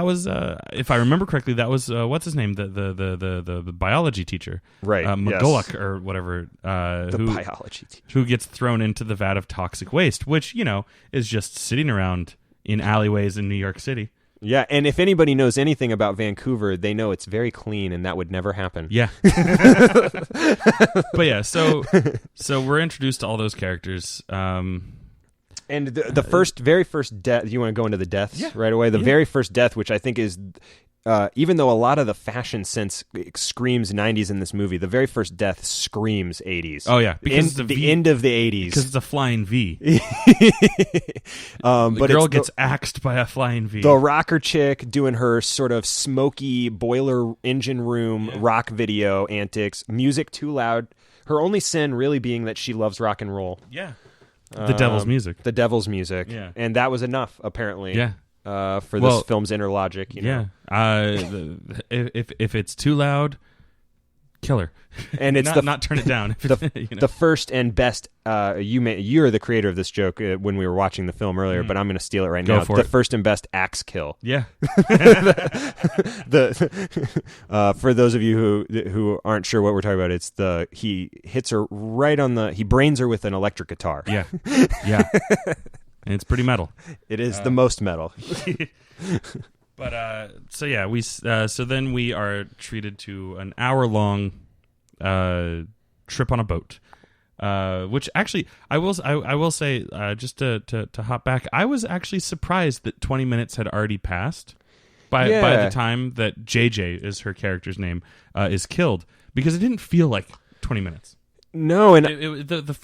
if I remember correctly, that was what's his name, the biology teacher, right? McGulloch or whatever. Biology teacher who gets thrown into the vat of toxic waste, which is just sitting around in alleyways in New York City. Yeah, and if anybody knows anything about Vancouver, they know it's very clean, and that would never happen. Yeah. But yeah, so we're introduced to all those characters. And the very first death, you want to go into the deaths right away? The very first death, which I think is, even though a lot of the fashion sense screams 90s in this movie, the very first death screams 80s. Oh, yeah. Because the end of the 80s. Because it's a flying V. The girl gets axed by a flying V. The rocker chick doing her sort of smoky boiler engine room rock video antics, music too loud. Her only sin really being that she loves rock and roll. Yeah. The devil's music. The devil's music. Yeah. And that was enough, apparently. Yeah. For this film's inner logic, Yeah. If it's too loud, kill her. And it's not turn it down. The first and best. You're the creator of this joke when we were watching the film earlier, but I'm going to steal it right now. The first and best axe kill. Yeah. For those of you who aren't sure what we're talking about, he hits her right on he brains her with an electric guitar. Yeah. Yeah. And it's pretty metal. It is the most metal. But so then we are treated to an hour-long trip on a boat. Which actually, I will say, just to hop back, I was actually surprised that 20 minutes had already passed by the time that JJ is her character's name is killed, because it didn't feel like 20 minutes. No, and the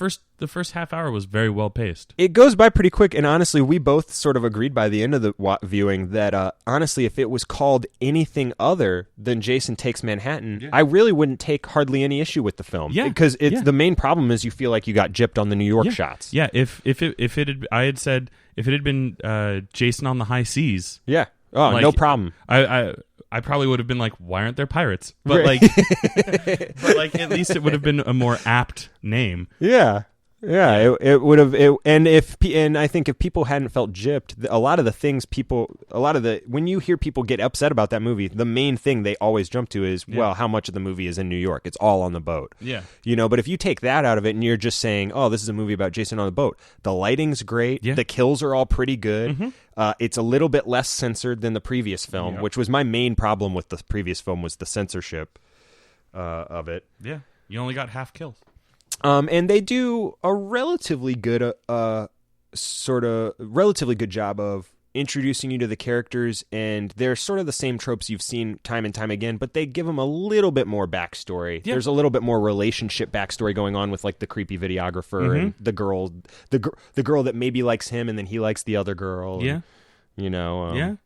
first half hour was very well paced. It goes by pretty quick, and honestly, we both sort of agreed by the end of the viewing that honestly, if it was called anything other than Jason Takes Manhattan, I really wouldn't take hardly any issue with the film. Yeah, because the main problem is you feel like you got gypped on the New York shots. Yeah, if it had been Jason on the High Seas. Yeah. Oh, like, no problem. I probably would have been like, why aren't there pirates? But like, at least it would have been a more apt name. Yeah. It would have. And I think if people hadn't felt gypped, a lot of the things when you hear people get upset about that movie, the main thing they always jump to is, well, how much of the movie is in New York? It's all on the boat. Yeah. But if you take that out of it and you're just saying, oh, this is a movie about Jason on the boat, the lighting's great. Yeah. The kills are all pretty good. Mm-hmm. It's a little bit less censored than the previous film, which was my main problem with the previous film, was the censorship of it. Yeah. You only got half kills. And they do a relatively good job of introducing you to the characters, and they're sort of the same tropes you've seen time and time again, but they give them a little bit more backstory. Yeah. There's a little bit more relationship backstory going on with like the creepy videographer and the girl that maybe likes him and then he likes the other girl. Yeah. And,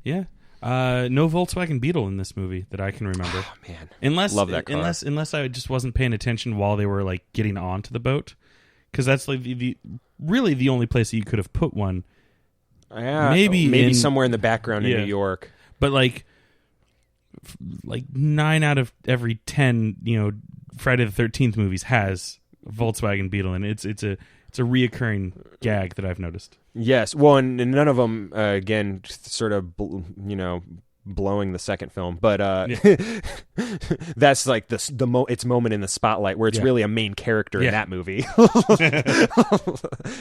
Yeah. No Volkswagen Beetle in this movie that I can remember. Oh man, love that car. Unless I just wasn't paying attention while they were like getting onto the boat, because that's like really the only place that you could have put one. Yeah, maybe somewhere in the background in New York. But like 9 out of every 10, Friday the 13th movies has a Volkswagen Beetle, and it's a reoccurring gag that I've noticed. Yes, well, and none of them again sort of blowing the second film, but that's like its moment in the spotlight where it's really a main character in that movie.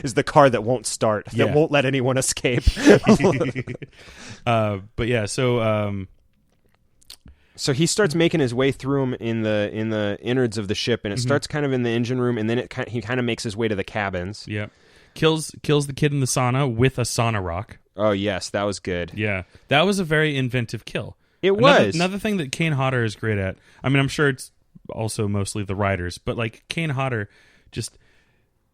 Is the car that won't start, that won't let anyone escape. But yeah, so he starts making his way through them in the innards of the ship, and it starts kind of in the engine room, and then he kind of makes his way to the cabins. Yeah, kills the kid in the sauna with a sauna rock. Oh, yes, that was good. Yeah, that was a very inventive kill. Was. Another thing that Kane Hodder is great at, I mean, I'm sure it's also mostly the writers, but like Kane Hodder just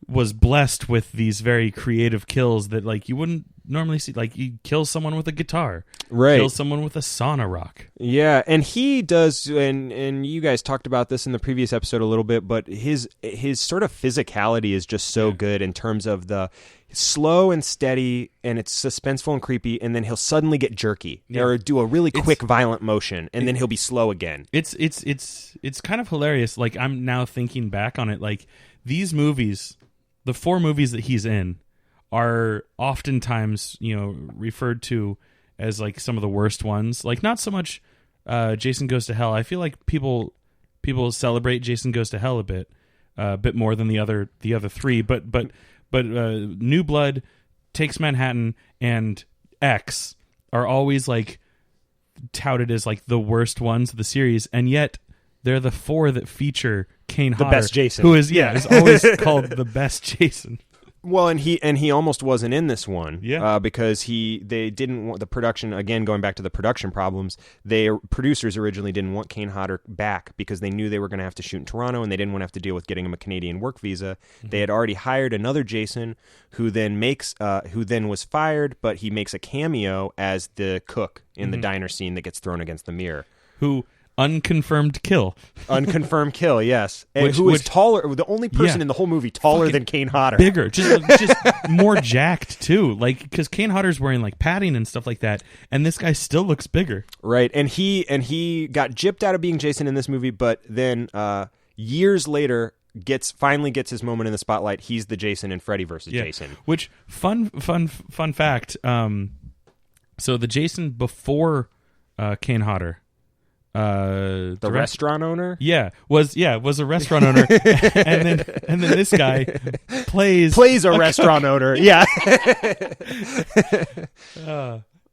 was blessed with these very creative kills that like you wouldn't normally see. Like he kills someone with a guitar, right? Kills someone with a sauna rock. Yeah, and he does, and you guys talked about this in the previous episode a little bit, but his sort of physicality is just so good in terms of the slow and steady, and it's suspenseful and creepy, and then he'll suddenly get jerky or do a really quick violent motion, and then he'll be slow again. It's kind of hilarious. Like I'm now thinking back on it, like these movies, the 4 movies that he's in are oftentimes, referred to as like some of the worst ones. Like not so much Jason Goes to Hell. I feel like people celebrate Jason Goes to Hell a bit more than the other 3, but New Blood, Takes Manhattan, and X are always like touted as like the worst ones of the series, and yet they're the 4 that feature Kane Hodder, the best Jason, who is always called the best Jason. Well, and he almost wasn't in this one, because they didn't want the production. Again, going back to the production problems, producers originally didn't want Kane Hodder back because they knew they were going to have to shoot in Toronto, and they didn't want to have to deal with getting him a Canadian work visa. Mm-hmm. They had already hired another Jason, who then was fired, but he makes a cameo as the cook in the diner scene that gets thrown against the mirror. Unconfirmed kill, yes, and who is taller? The only person in the whole movie taller than Kane Hodder, bigger, just more jacked too. Like because Kane Hodder's wearing like padding and stuff like that, and this guy still looks bigger. Right, and he got gypped out of being Jason in this movie, but then years later finally gets his moment in the spotlight. He's the Jason in Freddy vs. Jason. Which fun fact. So the Jason before Kane Hodder. The restaurant owner? Was a restaurant owner, and then this guy plays a restaurant owner. Yeah,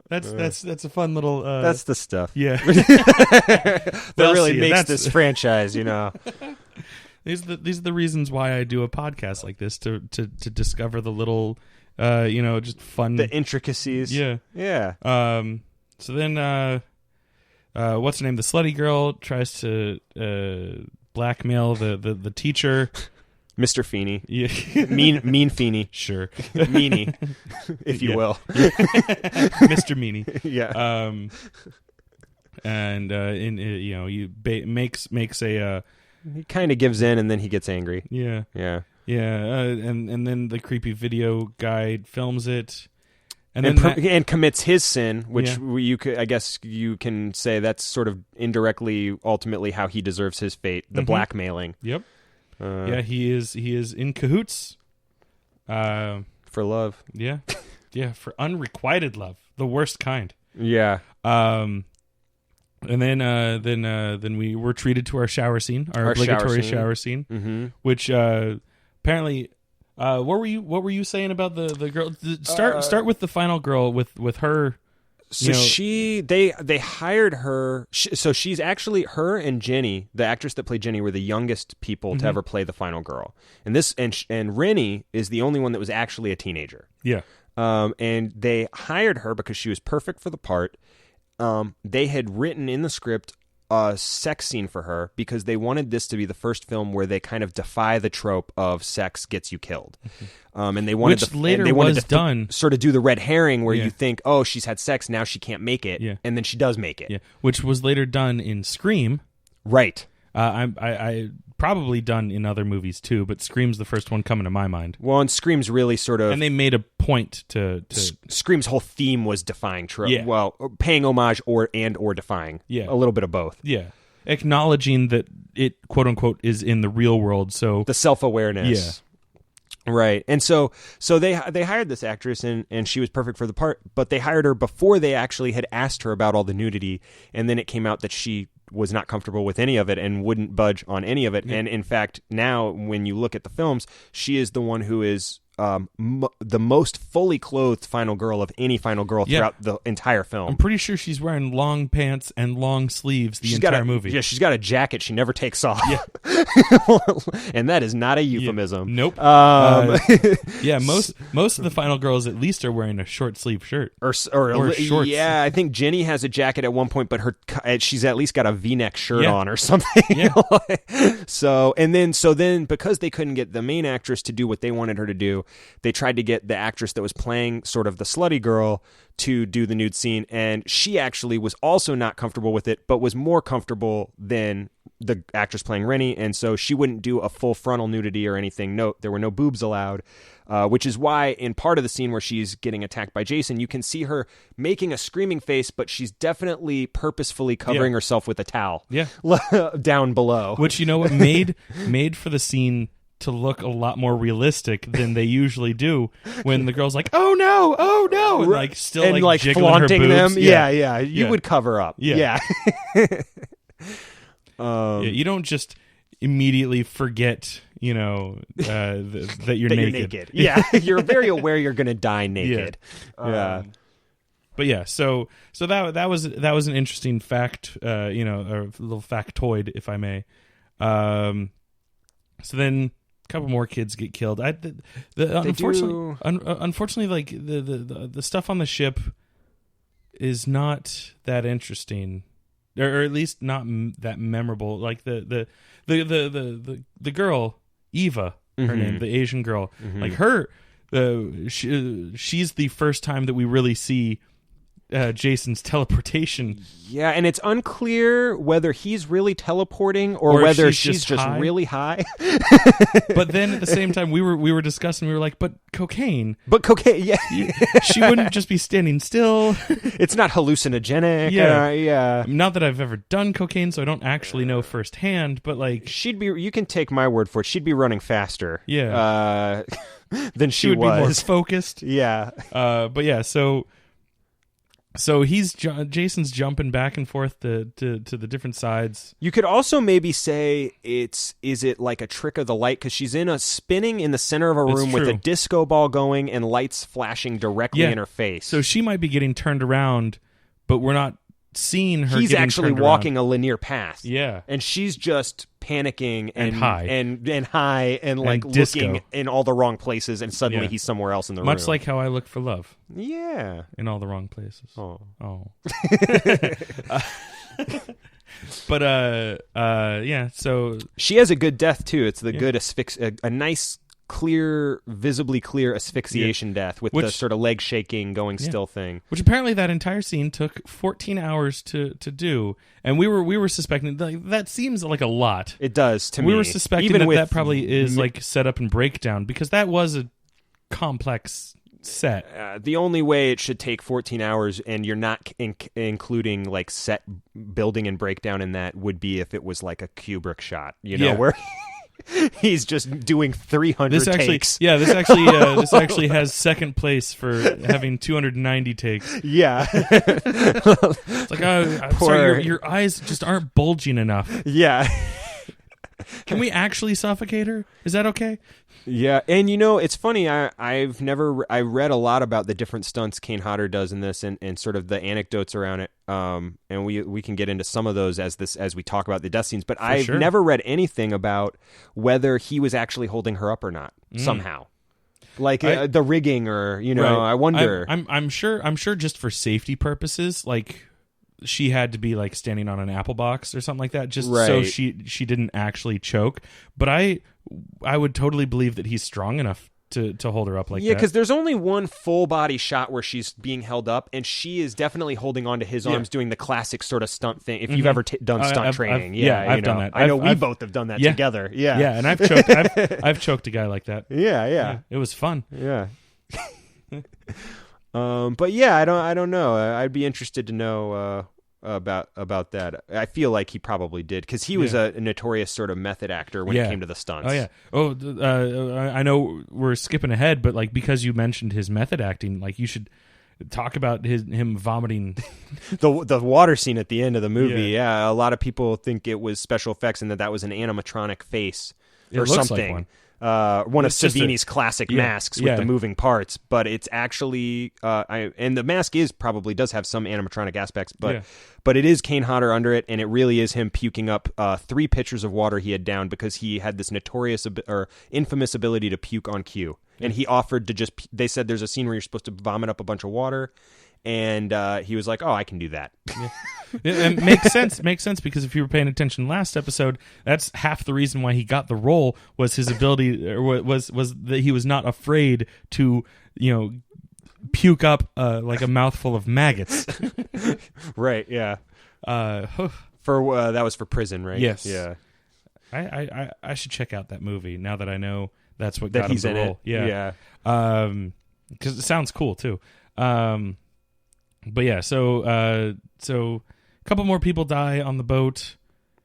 that's a fun little. That's the stuff. Yeah, that really makes this franchise. These are the reasons why I do a podcast like this, to discover the little, just fun, the intricacies. Yeah. So then, what's her name? The slutty girl tries to blackmail the teacher. Mr. Feeney. Yeah. mean Feeney. Sure. Meanie, if you will. Mr. Meanie. Yeah. Makes a he kind of gives in and then he gets angry. Yeah. Yeah. And then the creepy video guy films it. And commits his sin, which I guess you can say that's sort of indirectly, ultimately, how he deserves his fate: the blackmailing. Yep. He is in cahoots. For love. Yeah, for unrequited love, the worst kind. Yeah. And then we were treated to our shower scene, our obligatory shower scene, which apparently. What were you saying about the girl? Start with the final girl with her. So they hired her. So she's actually, her and Jenny, the actress that played Jenny, were the youngest people to ever play the final girl. And Rennie is the only one that was actually a teenager. Yeah. And they hired her because she was perfect for the part. They had written in the script a sex scene for her because they wanted this to be the first film where they kind of defy the trope of sex gets you killed. And they wanted done. Sort of do the red herring where you think, oh, she's had sex, now she can't make it. Yeah. And then she does make it. Yeah. Which was later done in Scream. Right. I probably done in other movies too, but Scream's the first one coming to my mind. Well, and Scream's really sort of... And they made a point to... Scream's whole theme was defying trope. Yeah. Well, paying homage or defying. Yeah. A little bit of both. Yeah. Acknowledging that it, quote unquote, is in the real world, so... The self-awareness. Yeah. Right. And so they hired this actress, and she was perfect for the part, but they hired her before they actually had asked her about all the nudity, and then it came out that she was not comfortable with any of it and wouldn't budge on any of it. Yeah. And in fact, now when you look at the films, she is the one who is the most fully clothed final girl of any final girl throughout the entire film. I'm pretty sure she's wearing long pants and long sleeves the entire movie. Yeah, she's got a jacket she never takes off. Yeah. And that is not a euphemism. Yeah. Nope. Most of the final girls at least are wearing a short sleeve shirt or shorts. Yeah, I think Jenny has a jacket at one point, but she's at least got a V-neck shirt on or something. Yeah. So then because they couldn't get the main actress to do what they wanted her to do, they tried to get the actress that was playing sort of the slutty girl to do the nude scene, and she actually was also not comfortable with it, but was more comfortable than the actress playing Rennie, and so she wouldn't do a full frontal nudity or anything. No, there were no boobs allowed, which is why in part of the scene where she's getting attacked by Jason, you can see her making a screaming face, but she's definitely purposefully covering herself with a towel down below. Which, you know what, made for the scene to look a lot more realistic than they usually do when the girl's like, oh no, and like still and like flaunting her boobs. Them. Yeah. You would cover up. Yeah. You don't just immediately forget, that you're naked. Yeah, you're very aware you're going to die naked. Yeah. But yeah, so that was an interesting fact, a little factoid, if I may. So then a couple more kids get killed. Unfortunately, like the stuff on the ship is not that interesting, or at least not that memorable. Like the girl Eva, her name, the Asian girl, like her, she's the first time that we really see Jason's teleportation. Yeah, and it's unclear whether he's really teleporting or whether she's just really high. But then at the same time, we were discussing. We were like, but cocaine, yeah, she wouldn't just be standing still. It's not hallucinogenic. Yeah. Not that I've ever done cocaine, so I don't actually know firsthand. But like, she'd be. You can take my word for it. She'd be running faster. Yeah. Than she would be more focused. Yeah. But yeah, so Jason's jumping back and forth to the different sides. You could also maybe say is it like a trick of the light, because she's spinning in the center of a room with a disco ball going and lights flashing directly in her face. So she might be getting turned around, but we're not seen her. He's actually walking a linear path. Yeah, and she's just panicking and high and like looking in all the wrong places, and suddenly he's somewhere else in the room. Much like how I look for love. Yeah, in all the wrong places. Oh. But yeah. So she has a good death too. It's the good a nice, clear, visibly clear asphyxiation death with the sort of leg shaking, going still thing. Which apparently that entire scene took 14 hours to do, and we were suspecting that seems like a lot. It does to me. We were suspecting that probably is like setup and breakdown, because that was a complex set. The only way it should take 14 hours, and you're not including like set building and breakdown in that, would be if it was like a Kubrick shot, where he's just doing 300 takes. Yeah, this actually has second place for having 290 takes. Yeah. It's like, I'm sorry, your eyes just aren't bulging enough. Yeah. Can we actually suffocate her? Is that okay? Yeah, and it's funny. I read a lot about the different stunts Kane Hodder does in this, and sort of the anecdotes around it. And we can get into some of those as we talk about the death scenes. But I've never read anything about whether he was actually holding her up or not somehow, like the rigging, or right. I wonder. I'm sure just for safety purposes, like, she had to be like standing on an apple box or something like that, just so she didn't actually choke. But I would totally believe that he's strong enough to hold her up like that. Yeah, because there's only one full body shot where she's being held up, and she is definitely holding onto his arms, doing the classic sort of stunt thing. If you've ever done stunt training, I've done that. I know we both have done that together. Yeah, yeah, and I've choked. I've choked a guy like that. Yeah. It was fun. Yeah. But yeah, I don't know. I'd be interested to know about that. I feel like he probably did, because he was a notorious sort of method actor when it came to the stunts. I know we're skipping ahead, but like, because you mentioned his method acting, like, you should talk about him vomiting. the water scene at the end of the movie. Yeah, a lot of people think it was special effects and that was an animatronic face or something. Like one of Savini's classic masks with the moving parts, but it's actually and the mask does have some animatronic aspects, but it is Kane Hodder under it, and it really is him puking up 3 pitchers of water he had downed, because he had this notorious or infamous ability to puke on cue, and he offered to they said there's a scene where you're supposed to vomit up a bunch of water, and he was like, "Oh, I can do that." It makes sense, because if you were paying attention last episode, that's half the reason why he got the role, was his ability, or was that he was not afraid to puke up like a mouthful of maggots. Right. Yeah. For that was for prison, right? Yes. Yeah. I should check out that movie now that I know that's what got him the role. Yeah. Because it sounds cool too. But yeah, so a couple more people die on the boat.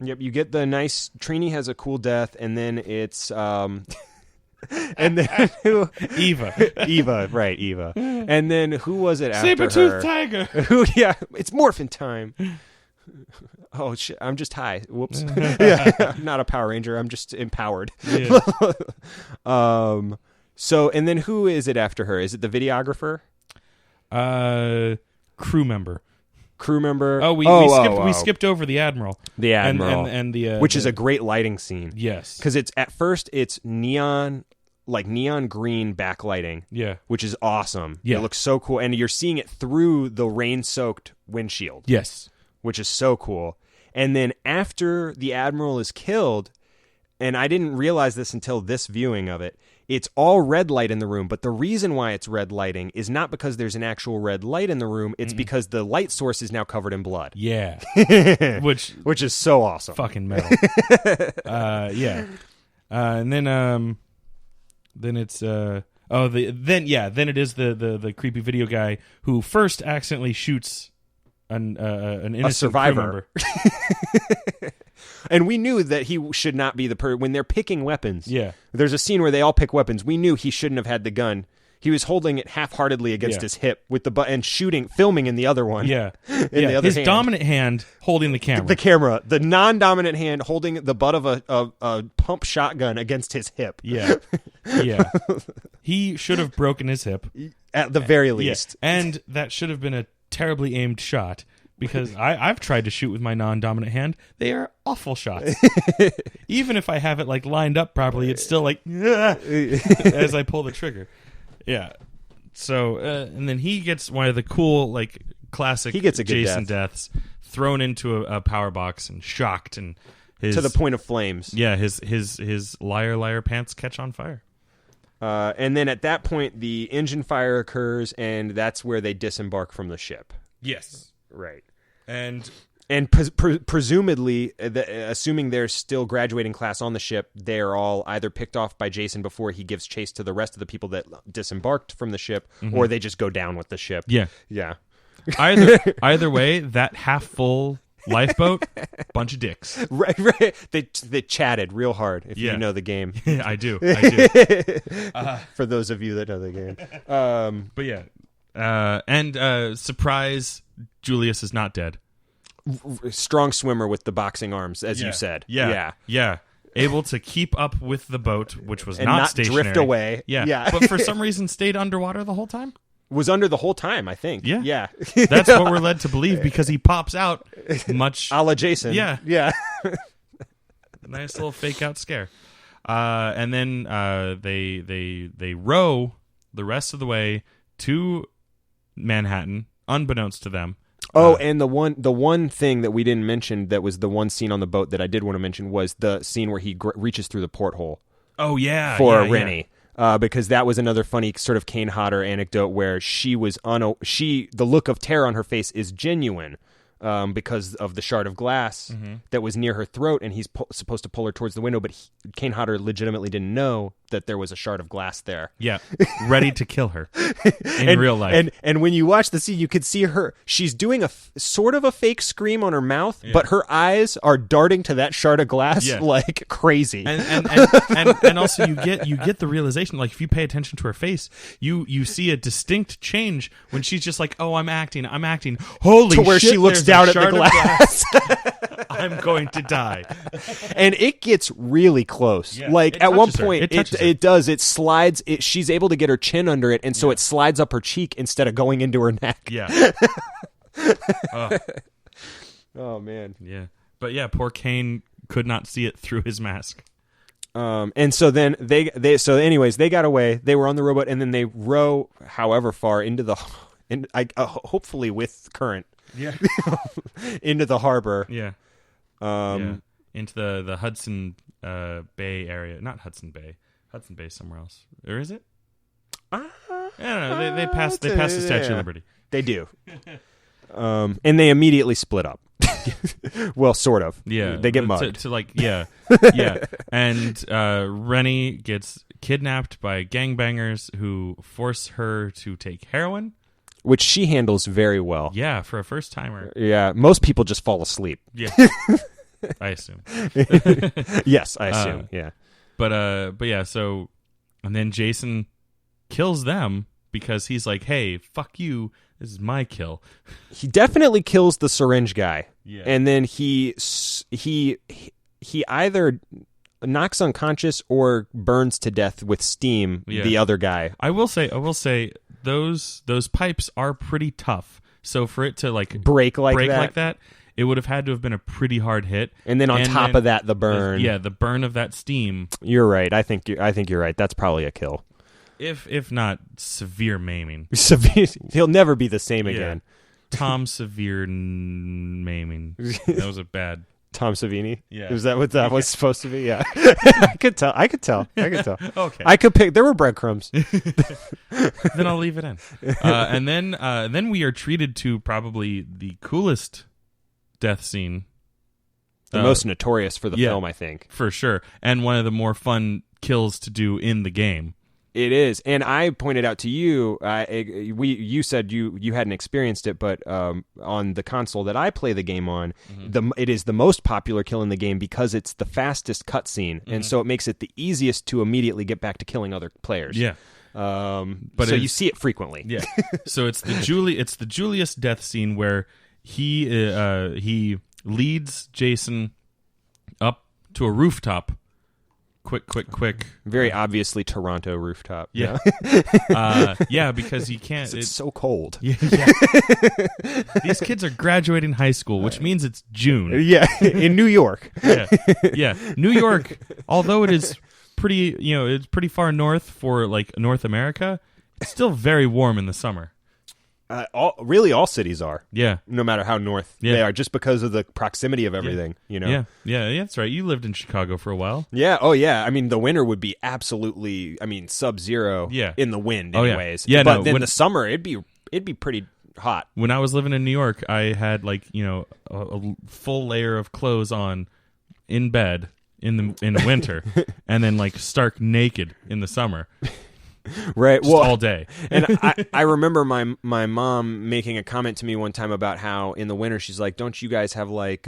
Yep, you get the nice. Trini has a cool death, and then it's and then Eva, right? Eva, and then who was it after Saber-toothed tiger? Yeah, it's morphin' time. Oh shit! I'm just high. Whoops. Yeah, I'm not a Power Ranger. I'm just empowered. Yeah. So, and then who is it after her? Is it the videographer? Crew member. Oh, we skipped over the admiral. The admiral, and the which is a great lighting scene. Yes, because it's at first it's neon green backlighting. Yeah, which is awesome. Yeah, it looks so cool, and you're seeing it through the rain-soaked windshield. Yes, which is so cool. And then after the admiral is killed, and I didn't realize this until this viewing of it, it's all red light in the room, but the reason why it's red lighting is not because there's an actual red light in the room, it's because the light source is now covered in blood. Yeah. Which is so awesome. Fucking metal. Yeah. And then it's then it is the creepy video guy who first accidentally shoots an innocent survivor. And we knew that he should not be when they're picking weapons. Yeah. There's a scene where they all pick weapons. We knew he shouldn't have had the gun. He was holding it half-heartedly against his hip with the and filming in the other one. Yeah. The other his dominant hand holding the camera. The non-dominant hand holding the butt of a pump shotgun against his hip. Yeah. Yeah. He should have broken his hip. At the very least. Yeah. And that should have been a terribly aimed shot. because I've tried to shoot with my non-dominant hand. They are awful shots. Even if I have it like lined up properly, it's still like as I pull the trigger. Yeah. So and then he gets one of the cool like classic Jason deaths, thrown into a power box and shocked and to the point of flames. Yeah, his liar pants catch on fire. And then at that point, the engine fire occurs, and that's where they disembark from the ship. Yes. Right. And presumably, assuming they're still graduating class on the ship, they're all either picked off by Jason before he gives chase to the rest of the people that disembarked from the ship, or they just go down with the ship. Yeah. Yeah. Either way, that half-full lifeboat, bunch of dicks. Right. They chatted real hard, if you know the game. I do. For those of you that know the game. But yeah. And surprise, Julius is not dead. Strong swimmer with the boxing arms, as you said. Yeah. Able to keep up with the boat, which was not stationary. Drift away. Yeah. But for some reason stayed underwater the whole time? Was under the whole time, I think. Yeah. That's what we're led to believe because he pops out much a la Jason. Yeah. Nice little fake out scare. And then they row the rest of the way to Manhattan, unbeknownst to them. And the one thing that we didn't mention that was the one scene on the boat that I did want to mention was the scene where he reaches through the porthole. Oh yeah, for Rennie. Because that was another funny sort of Kane Hodder anecdote where the look of terror on her face is genuine because of the shard of glass that was near her throat, and he's supposed to pull her towards the window, but Kane Hodder legitimately didn't know that there was a shard of glass there. Yeah, ready to kill her in real life. And when you watch the scene, you could see her. She's doing a sort of a fake scream on her mouth, but her eyes are darting to that shard of glass like crazy. And also you get the realization, like if you pay attention to her face, you see a distinct change when she's just like, oh, I'm acting. Holy shit! To where she looks down at the glass. I'm going to die. And it gets really close. Yeah, like at one point, it does. It slides. She's able to get her chin under it, and so it slides up her cheek instead of going into her neck. Yeah. Oh man. Yeah. But yeah, poor Kane could not see it through his mask. And so then they anyways, they got away. They were on the rowboat, and then they row however far into hopefully with current. Yeah. Into the harbor. Yeah. Into the Hudson Bay area. Not Hudson Bay. Hudson Bay somewhere else. Or is it? I don't know. They passed the Statue of Liberty. They do. And they immediately split up. Well, sort of. Yeah. They get mugged. Yeah. And Rennie gets kidnapped by gangbangers who force her to take heroin. Which she handles very well. Yeah, for a first timer. Yeah, most people just fall asleep. Yeah, I assume. Yes, I assume. Yeah, but yeah. So, and then Jason kills them because he's like, "Hey, fuck you! This is my kill." He definitely kills the syringe guy. Yeah, and then he either knocks unconscious or burns to death with steam the other guy. I will say. Those pipes are pretty tough. So for it to break like that, it would have had to have been a pretty hard hit. And then on top of that, the burn. The burn of that steam. You're right. I think you're right. That's probably a kill. If not severe maiming. He'll never be the same again. Tom Severe maiming. That was a bad. Tom Savini? Yeah. Is that what that was supposed to be? Yeah. I could tell. Okay. I could pick. There were breadcrumbs. Then I'll leave it in. And then we are treated to probably the coolest death scene. The most notorious for the film, I think. For sure. And one of the more fun kills to do in the game. It is, and I pointed out to you. You said you hadn't experienced it, but on the console that I play the game on, it is the most popular kill in the game because it's the fastest cutscene, and so it makes it the easiest to immediately get back to killing other players. Yeah, but so you see it frequently. Yeah, so it's the Julius death scene where he leads Jason up to a rooftop. quick. Very obviously Toronto rooftop. Yeah. Yeah, because you can't. It's so cold. Yeah. These kids are graduating high school, which means it's June. Yeah, in New York. Yeah. New York, although it is pretty, it's pretty far north for like North America, it's still very warm in the summer. All cities are. Yeah. No matter how north they are, just because of the proximity of everything, Yeah, that's right. You lived in Chicago for a while. Yeah, oh yeah. I mean, the winter would be absolutely, sub-zero in the wind anyways. Yeah, but then the summer, it'd be pretty hot. When I was living in New York, I had like, a full layer of clothes on in bed in the winter and then like stark naked in the summer. Right, just all day. And I remember my mom making a comment to me one time about how in the winter she's like, "Don't you guys have like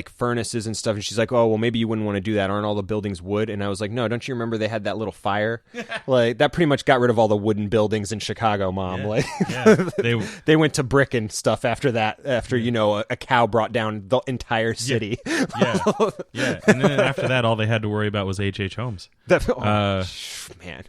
furnaces and stuff?" And she's like, "Oh, well, maybe you wouldn't want to do that. Aren't all the buildings wood?" And I was like, "No, don't you remember they had that little fire? Like that pretty much got rid of all the wooden buildings in Chicago, Mom. They went to brick and stuff after that. After a cow brought down the entire city. Yeah. And then after that, all they had to worry about was H.H. Holmes. Man."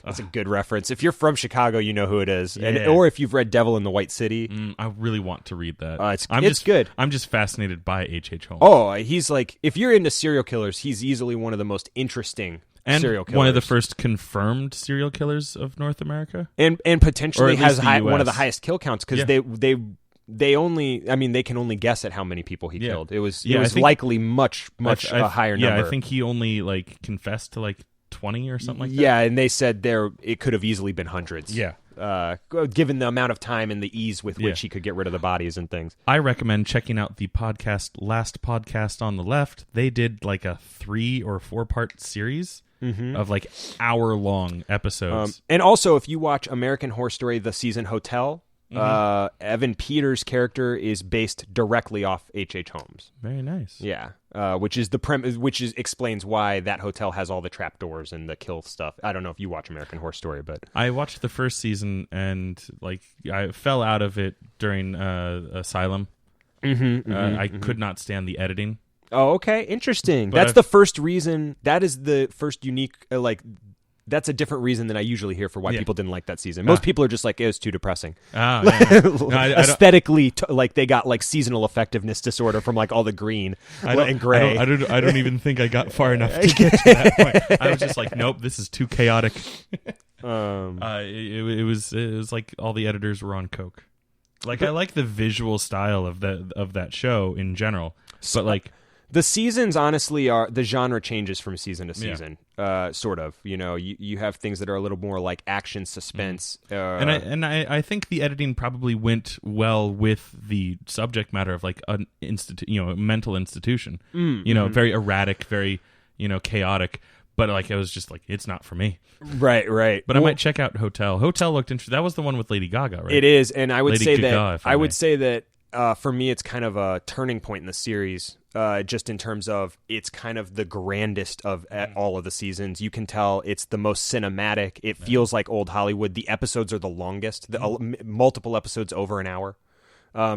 That's a good reference. If you're from Chicago, you know who it is. Or if you've read Devil in the White City. I really want to read that. It's good. I'm just fascinated by H.H. Holmes. Oh, he's like, if you're into serial killers, he's easily one of the most interesting serial killers. One of the first confirmed serial killers of North America. And potentially has one of the highest kill counts because they only, they can only guess at how many people he killed. It was likely much a higher number. Yeah, I think he only confessed to 20 or something like that. Yeah, and they said it could have easily been hundreds. Yeah. Given the amount of time and the ease with which he could get rid of the bodies and things. I recommend checking out the last podcast on the left. They did like a 3 or 4 part series of like hour-long episodes. And also, if you watch American Horror Story, the season Hotel, Evan Peters' character is based directly off H.H. Holmes. Very nice. Yeah, which is explains why that hotel has all the trapdoors and the kill stuff. I don't know if you watch American Horror Story, but I watched the first season and I fell out of it during Asylum. I could not stand the editing. Oh, okay, interesting. That's the first reason. That is the first unique That's a different reason than I usually hear for why people didn't like that season. Most people are just like, it was too depressing. Aesthetically, they got seasonal effectiveness disorder from all the green and gray. I don't even think I got far enough to get to that point. I was just like, nope, this is too chaotic. It was like all the editors were on coke. I like the visual style of that show in general, but the seasons, honestly, the genre changes from season to season. Sort of. You have things that are a little more like action, suspense. And I think the editing probably went well with the subject matter of an a mental institution. Very erratic, very chaotic. But I was just it's not for me. Right. But I might check out Hotel. Hotel looked interesting. That was the one with Lady Gaga, right? It is, and I would Lady say Gaga, that I would say that for me, it's kind of a turning point in the series. Just in terms of it's kind of the grandest of all of the seasons. You can tell it's the most cinematic. It feels like old Hollywood. The episodes are the longest, multiple episodes over an hour.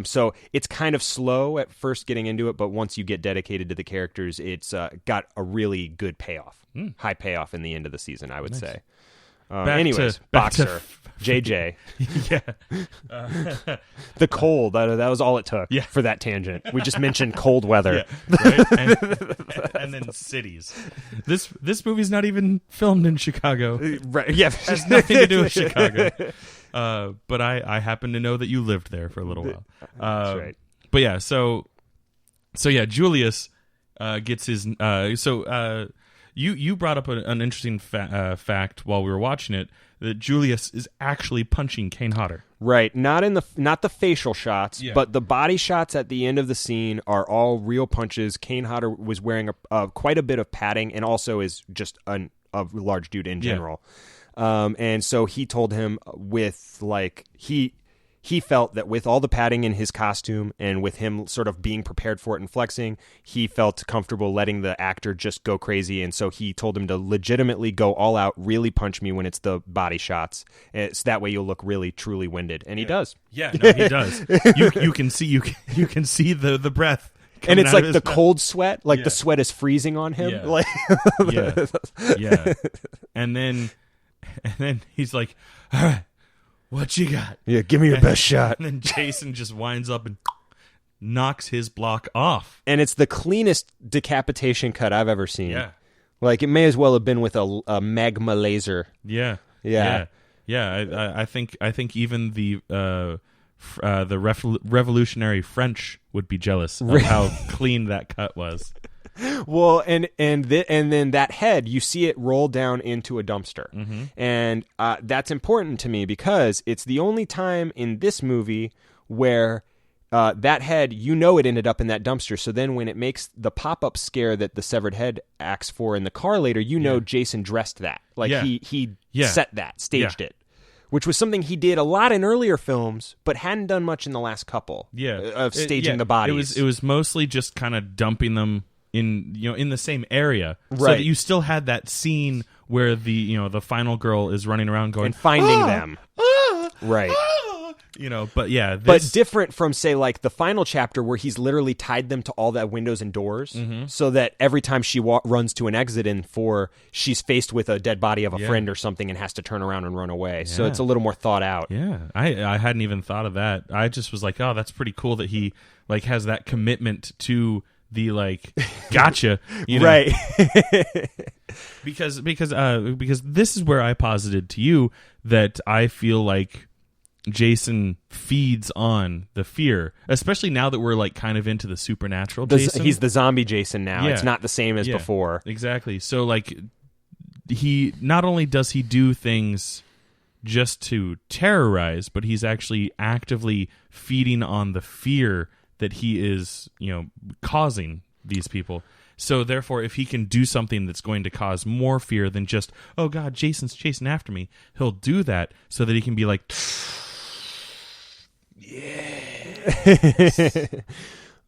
So it's kind of slow at first getting into it, but once you get dedicated to the characters, it's got a really good payoff, high payoff in the end of the season, I would say. Anyways, Boxer, JJ. The cold, that was all it took for that tangent. We just mentioned cold weather. Yeah, right? and then cities. This movie's not even filmed in Chicago. Right? Yeah, it has nothing to do with Chicago. But I happen to know that you lived there for a little while. That's right. But yeah, so Julius gets his You brought up an interesting fact while we were watching it, that Julius is actually punching Kane Hodder. Right, not the facial shots, but the body shots at the end of the scene are all real punches. Kane Hodder was wearing quite a bit of padding, and also is just a large dude in general. And so he told him he felt that with all the padding in his costume and with him sort of being prepared for it and flexing, he felt comfortable letting the actor just go crazy. And so he told him to legitimately go all out, really punch me when it's the body shots. So that way you'll look really, truly winded. And he does. Yeah, no, he does. You can see the breath And it's like the cold sweat, like the sweat is freezing on him. Yeah. Like yeah. And then he's like, all right, what you got? Yeah, give me your best shot. And then Jason just winds up and knocks his block off. And it's the cleanest decapitation cut I've ever seen. Yeah. Like, it may as well have been with a magma laser. Yeah. Yeah. I think even the revolutionary French would be jealous of how clean that cut was. Well, and then that head, you see it roll down into a dumpster. Mm-hmm. And that's important to me because it's the only time in this movie where that head, it ended up in that dumpster. So then when it makes the pop-up scare that the severed head acts for in the car later, Jason dressed that. Like he set that, staged it. Which was something he did a lot in earlier films, but hadn't done much in the last couple of staging the bodies. It was mostly just kind of dumping them in the same area, right? So that you still had that scene where the final girl is running around going and finding them, right? But different from, say, like the final chapter where he's literally tied them to all the windows and doors, so that every time she runs to an exit she's faced with a dead body of a friend or something and has to turn around and run away. So it's a little more thought out. Yeah, I hadn't even thought of that. I just was like, oh, that's pretty cool that he like has that commitment to the like gotcha, right? because this is where I posited to you that I feel like Jason feeds on the fear, especially now that we're like kind of into the supernatural Jason. He's the zombie Jason now. Yeah. It's not the same as before. Exactly. So like he not only does he do things just to terrorize, but he's actually actively feeding on the fear that he is, causing these people. So therefore, if he can do something that's going to cause more fear than just, oh God, Jason's chasing after me, he'll do that so that he can be like,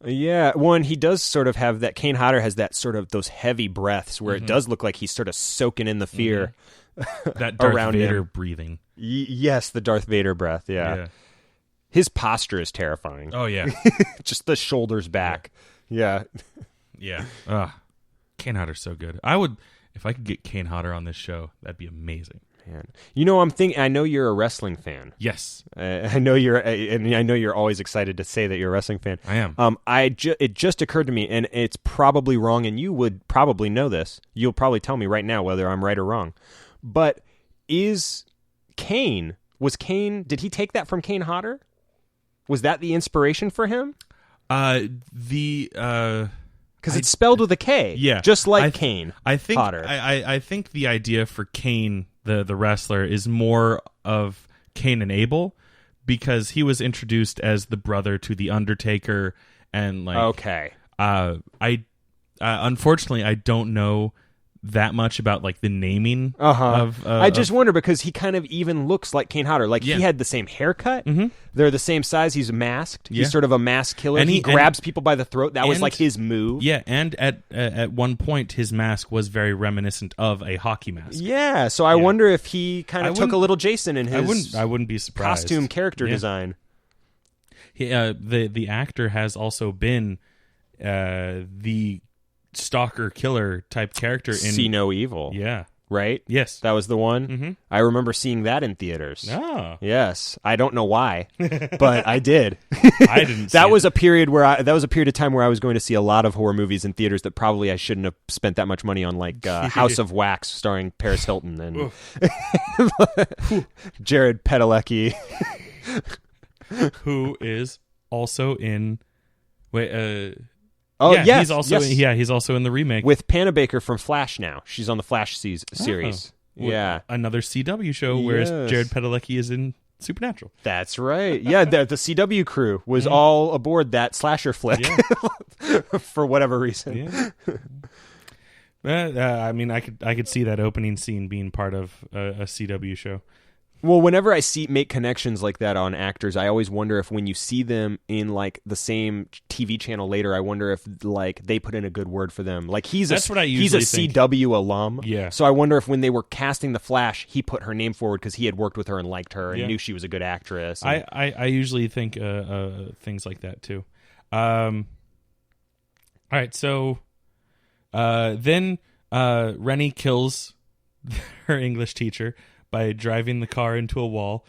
yeah. One, he does sort of have that. Kane Hodder has that sort of those heavy breaths where it does look like he's sort of soaking in the fear. That Darth around Vader him. breathing. Yes, the Darth Vader breath. Yeah. His posture is terrifying. Oh yeah, just the shoulders back. Yeah. Kane Hodder's so good. I would, if I could get Kane Hodder on this show, that'd be amazing. Man. I know you're a wrestling fan. Yes, I know and I know you're always excited to say that you're a wrestling fan. I am. It just occurred to me, and it's probably wrong, and you would probably know this. You'll probably tell me right now whether I'm right or wrong. But did he take that from Kane Hodder? Was that the inspiration for him? Because it's spelled with a K. Yeah, just like Kane. I think Hodder. I think the idea for Kane, the wrestler, is more of Cain and Abel, because he was introduced as the brother to the Undertaker, and like okay. Unfortunately, I don't know that much about like the naming of I just wonder because he kind of even looks like Kane Hodder. Like he had the same haircut. Mm-hmm. They're the same size. He's masked. He's sort of a mask killer. And he grabs people by the throat. That was like his move. Yeah, and at one point his mask was very reminiscent of a hockey mask. Yeah, so I wonder if he kind of took a little Jason in his I wouldn't be surprised. Costume character design. He, the actor has also been the stalker killer type character in See No Evil. Yeah. Right? Yes. That was the one? Mm-hmm. I remember seeing that in theaters. Oh. Yes. I don't know why, but I did. I didn't see That was a period of time where I was going to see a lot of horror movies in theaters that probably I shouldn't have spent that much money on, like House of Wax starring Paris Hilton and Jared Padalecki. Who is also in yes, he's also in the remake with Panabaker from Flash now. She's on the Flash series. Yeah. Another CW show where Jared Padalecki is in Supernatural. That's right. Yeah, the CW crew was all aboard that slasher flick for whatever reason. Yeah. I mean, I could see that opening scene being part of a CW show. Well, whenever I make connections like that on actors, I always wonder if when you see them in like the same TV channel later, I wonder if like they put in a good word for them. Like he's a CW alum. Yeah. So I wonder if when they were casting the Flash, he put her name forward because he had worked with her and liked her and knew she was a good actress. I usually think things like that too. All right, so then Rennie kills her English teacher by driving the car into a wall.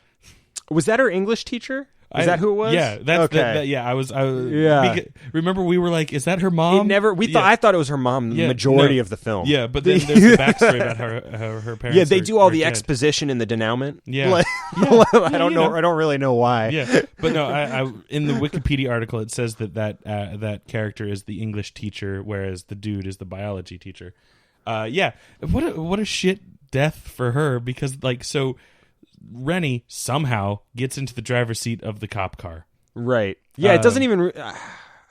Was that her English teacher? Is that who it was? Yeah, that's okay. I was. Remember, we were like, "Is that her mom?" I thought it was her mom. The majority of the film. Yeah, but then there's the backstory about her parents. Yeah, they do all the exposition in the denouement. Yeah, I don't know. I don't really know why. Yeah, but no, I in the Wikipedia article it says that character is the English teacher, whereas the dude is the biology teacher. What a shit death for her, because Rennie somehow gets into the driver's seat of the cop car. Right. Yeah, it doesn't even... I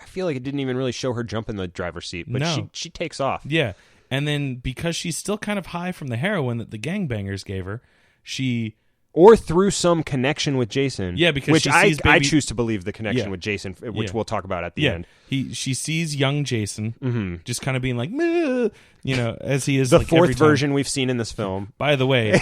feel like it didn't even really show her jump in the driver's seat, but she takes off. Yeah. And then because she's still kind of high from the heroin that the gangbangers gave her, she... Or through some connection with Jason. Yeah, because which she sees I choose to believe the connection with Jason, which we'll talk about at the end. She sees young Jason just kind of being like, meh, as he is the fourth version we've seen in this film. By the way,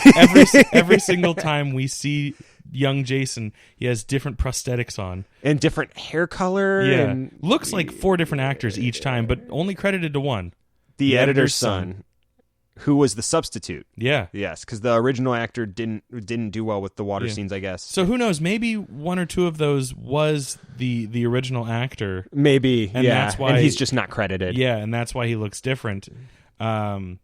every single time we see young Jason, he has different prosthetics on. And different hair color. Yeah. And looks like 4 different actors each time, but only credited to one. The editor's son. Who was the substitute? Yeah. Yes, because the original actor didn't do well with the water scenes, I guess. So who knows? Maybe 1 or 2 of those was the original actor. Maybe, and that's why, and he's just not credited. Yeah, and that's why he looks different. But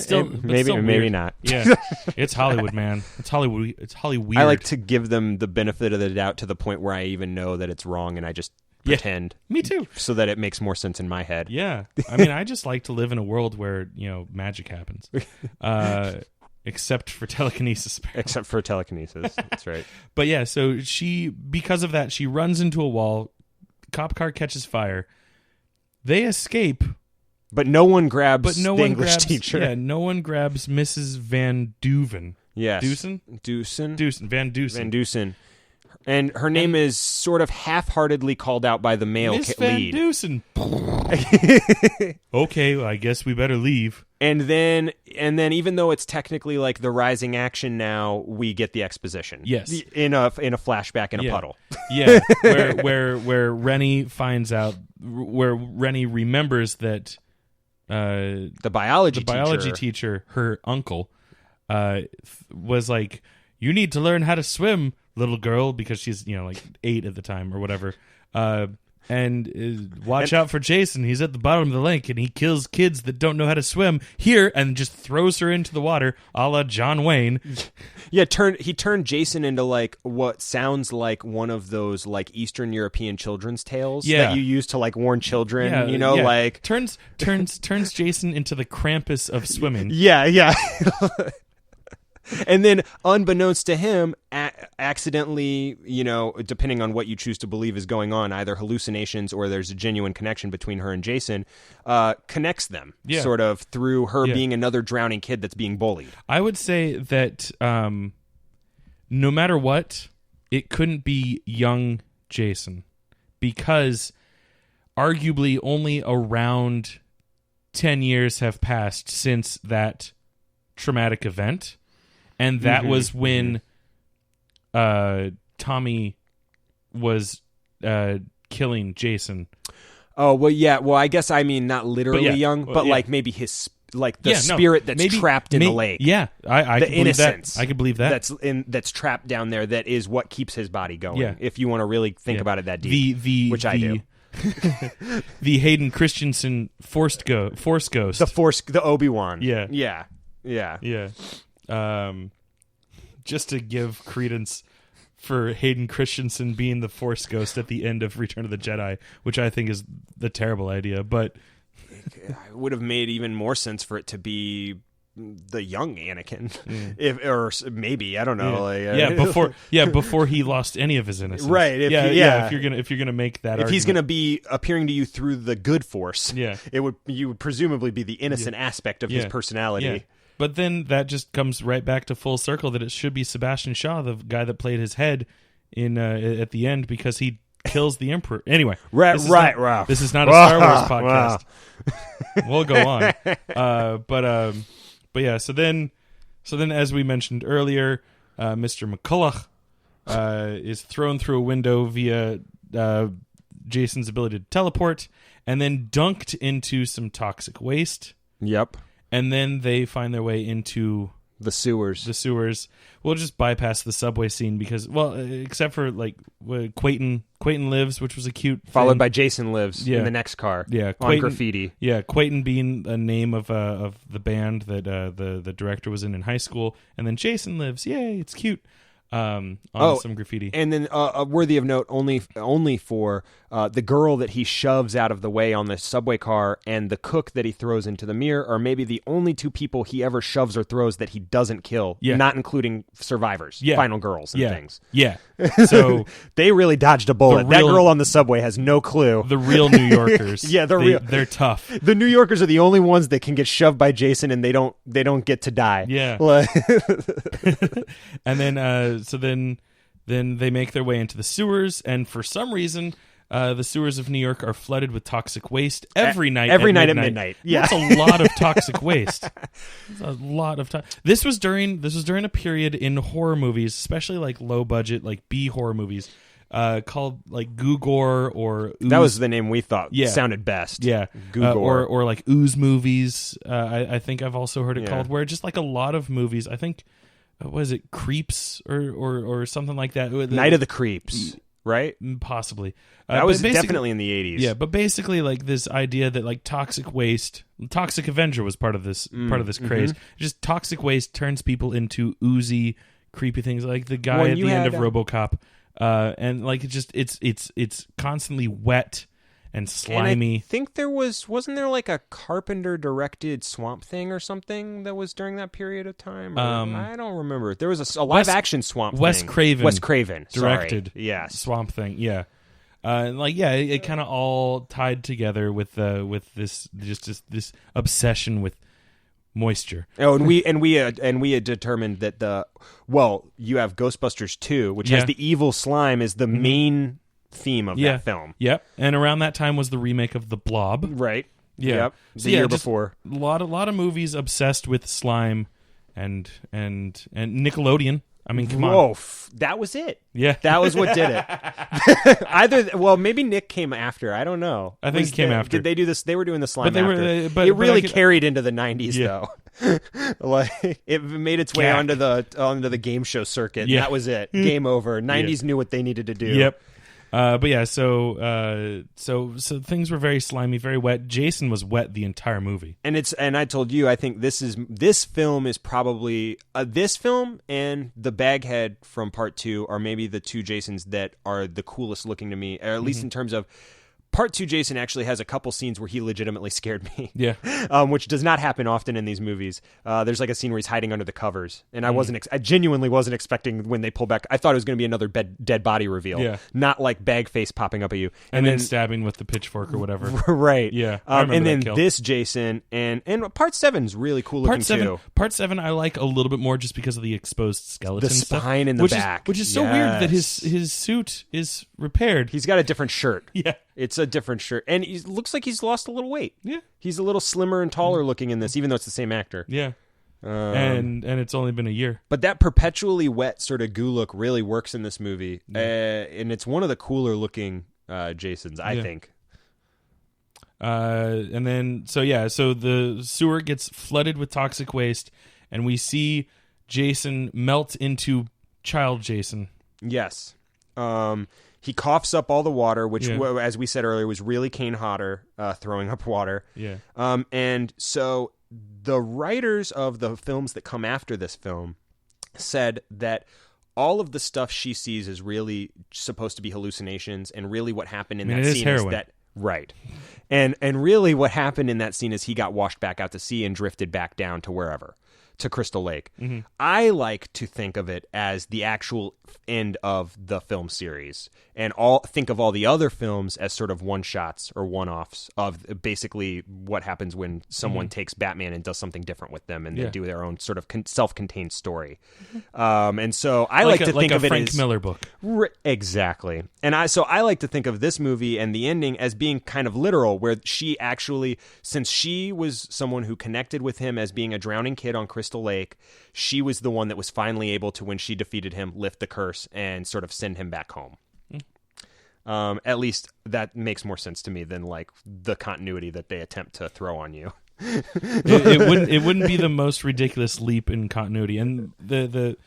still, maybe not. Yeah, it's Hollywood, man. It's Hollywood. It's Hollywood. I like to give them the benefit of the doubt to the point where I even know that it's wrong, and I just pretend. Me too. So that it makes more sense in my head. Yeah. I mean, I just like to live in a world where, magic happens. Except for telekinesis. Apparently. Except for telekinesis. That's right. But yeah, so because of that, she runs into a wall. Cop car catches fire. They escape. But no one grabs the English teacher. Yeah, no one grabs Mrs. Van Duven. Yes. Deucen. Van Deucen. And her name is sort of half-heartedly called out by the male Miss lead. Van Deucen. Okay, well, I guess we better leave. And then even though it's technically like the rising action now, we get the exposition. Yes. In a flashback in a puddle. Yeah. Where Rennie finds out, where Rennie remembers that the biology teacher, her uncle, was like, "You need to learn how to swim, little girl," because she's 8 at the time or whatever. And watch out for Jason. He's at the bottom of the lake, and he kills kids that don't know how to swim here, and just throws her into the water, a la John Wayne. Yeah, he turned Jason into like what sounds like one of those like Eastern European children's tales that you use to like warn children. Like turns Jason into the Krampus of swimming. Yeah. And then, unbeknownst to him, accidentally, depending on what you choose to believe is going on, either hallucinations or there's a genuine connection between her and Jason, connects them, sort of through her being another drowning kid that's being bullied. I would say that no matter what, it couldn't be young Jason, because arguably only around 10 years have passed since that traumatic event. And that was when Tommy was killing Jason. Oh, well, yeah. Well, I guess I mean not literally young, but like maybe his spirit that's trapped in the lake. Yeah, I the could innocence. Believe that. I could believe that. That's trapped down there. That is what keeps his body going. Yeah. If you want to really think about it that deep, which I do. The Hayden Christensen Force Ghost. The Obi-Wan. Yeah. Yeah. Just to give credence for Hayden Christensen being the Force Ghost at the end of Return of the Jedi, which I think is the terrible idea, but it would have made even more sense for it to be the young Anakin, or maybe I don't know. Before he lost any of his innocence, right? If you're gonna make that, if he's gonna be appearing to you through the good Force, you would presumably be the innocent aspect of his personality. Yeah. But then that just comes right back to full circle that it should be Sebastian Shaw, the guy that played his head in at the end, because he kills the Emperor. Anyway, this is not a Star Wars podcast. We'll go on. But yeah. So then, as we mentioned earlier, Mr. McCulloch is thrown through a window via Jason's ability to teleport, and then dunked into some toxic waste. Yep. And then they find their way into the sewers. We'll just bypass the subway scene because, well, except for like Quayton lives, which was a cute followed thing. by Jason lives in the next car. Yeah, on graffiti. Yeah, Quayton being a name of the band that the director was in high school, and then Jason lives. Yay, it's cute. On some graffiti. And then worthy of note only for the girl that he shoves out of the way on the subway car and the cook that he throws into the mirror are maybe the only two people he ever shoves or throws that he doesn't kill, not including survivors, final girls and things. Yeah. So they really dodged a bullet. That girl on the subway has no clue. The real New Yorkers. They're tough. The New Yorkers are the only ones that can get shoved by Jason and they don't get to die. Yeah. And then so then they make their way into the sewers, and for some reason, the sewers of New York are flooded with toxic waste every night. Every night at midnight. Yeah, that's a lot of toxic waste. That's a lot of time. This was during a period in horror movies, especially like low budget, like B horror movies, called like Goo Gore or Ooze. That was the name we thought sounded best. Yeah, Goo Gore or like Ooze movies. I think I've also heard it called, where just like a lot of movies. I think. Was it Creeps or something like that? Night of the Creeps, right? Possibly. That was definitely in the 80s. Yeah, but basically like this idea that like toxic waste, Toxic Avenger was part of this craze. Just toxic waste turns people into oozy, creepy things, like the guy at the end of RoboCop. And like it's constantly wet and slimy. And I think wasn't there like a Carpenter directed Swamp Thing or something that was during that period of time? I don't remember. There was a live action Swamp Thing. Wes Craven directed. Yes, Swamp Thing. Yeah, it kind of all tied together with this obsession with moisture. Oh, and we had determined that you have Ghostbusters 2, which has the evil slime is the main theme of that film. Yep. And around that time was the remake of The Blob. Right. Yeah. Yep. The year before. A lot of movies obsessed with slime and Nickelodeon. I mean, come on. That was it. Yeah. That was what did it. Maybe Nick came after. I don't know. I think he came after. Did they do this? They were doing the slime after. But it really carried into the 90s, though. Like it made its way onto the game show circuit. Yeah. That was it. Game over. 90s knew what they needed to do. Yep. But yeah, so things were very slimy, very wet. Jason was wet the entire movie, and I told you I think this film is probably this film and the Baghead from Part 2 are maybe the two Jasons that are the coolest looking to me, or at least in terms of. Part 2 Jason actually has a couple scenes where he legitimately scared me. Yeah. Which does not happen often in these movies. There's like a scene where he's hiding under the covers. And I genuinely wasn't expecting when they pull back. I thought it was going to be another dead body reveal. Yeah. Not like bag face popping up at you. And then stabbing with the pitchfork or whatever. Right. Yeah. And then this Jason and Part 7's really cool looking too. Part 7 I like a little bit more just because of the exposed skeleton the spine in the back. Which is so weird that his suit is repaired. He's got a different shirt. Yeah. It's a different shirt. And he looks like he's lost a little weight. Yeah. He's a little slimmer and taller looking in this, even though it's the same actor. Yeah. And it's only been a year. But that perpetually wet sort of goo look really works in this movie. Yeah. And it's one of the cooler looking Jasons, I think. And then, so the sewer gets flooded with toxic waste, and we see Jason melt into child Jason. Yes. He coughs up all the water, which, as we said earlier, was really Kane Hodder throwing up water. Yeah. And so the writers of the films that come after this film said that all of the stuff she sees is really supposed to be hallucinations, and really what happened in that scene is that... Right. And really what happened in that scene is he got washed back out to sea and drifted back down to wherever. To Crystal Lake. Mm-hmm. I like to think of it as the actual end of the film series, and think of all the other films as sort of one-shots or one-offs of basically what happens when someone takes Batman and does something different with them, and they do their own sort of self-contained story. And so I like to think of it as... Like a Frank Miller book. Exactly. And I like to think of this movie and the ending as being kind of literal, where she actually, since she was someone who connected with him as being a drowning kid on Crystal Lake, she was the one that was finally able to, when she defeated him, lift the curse and sort of send him back home. At least that makes more sense to me than like the continuity that they attempt to throw on you. it wouldn't be the most ridiculous leap in continuity, and the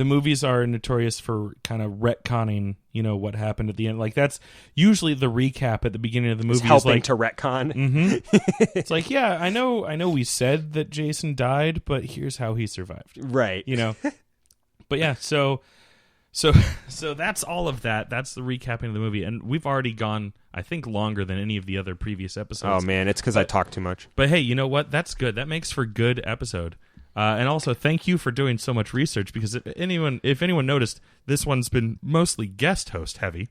movies are notorious for kind of retconning, what happened at the end. Like that's usually the recap at the beginning of the movie. It's helping like, to retcon. Mm-hmm. It's like, yeah, I know we said that Jason died, but here's how he survived. Right. But yeah, so that's all of that. That's the recapping of the movie, and we've already gone, I think, longer than any of the other previous episodes. Oh man, it's because I talk too much. But hey, you know what? That's good. That makes for a good episode. And also, thank you for doing so much research, because if anyone noticed, this one's been mostly guest host heavy,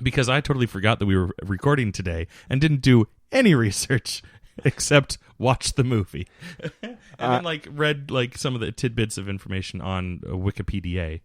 because I totally forgot that we were recording today and didn't do any research except watch the movie, and then read some of the tidbits of information on Wikipedia.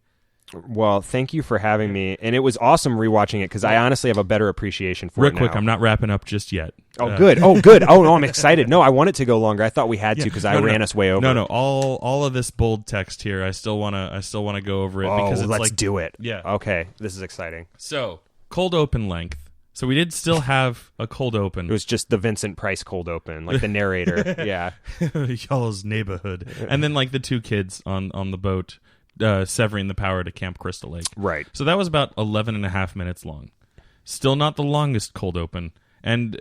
Well, thank you for having me, and it was awesome rewatching it because I honestly have a better appreciation for it now. Real quick, I'm not wrapping up just yet. Oh, good. Oh, good. Oh, no, I'm excited. No, I want it to go longer. I thought we had to because I ran us way over. No. All of this bold text here, I still want to go over it because it's let's do it. Yeah. Okay, this is exciting. So, cold open length. So we did still have a cold open. It was just the Vincent Price cold open, like the narrator. Yeah. Y'all's neighborhood. And then the two kids on the boat severing the power to Camp Crystal Lake. Right. So that was about 11 and a half minutes long. Still not the longest cold open. And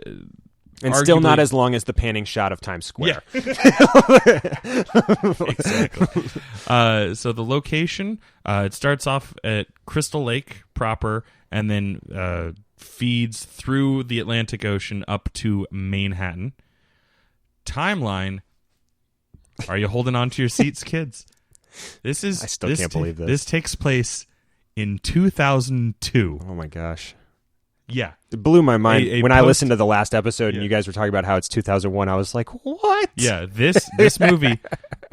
still not as long as the panning shot of Times Square. Yeah. Exactly. So the location, it starts off at Crystal Lake proper, and then feeds through the Atlantic Ocean up to Manhattan. Timeline. Are you holding on to your seats, kids? I still can't believe this. This takes place in 2002. Oh my gosh. Yeah. It blew my mind. When I listened to the last episode and you guys were talking about how it's 2001, I was like, what? Yeah, this movie,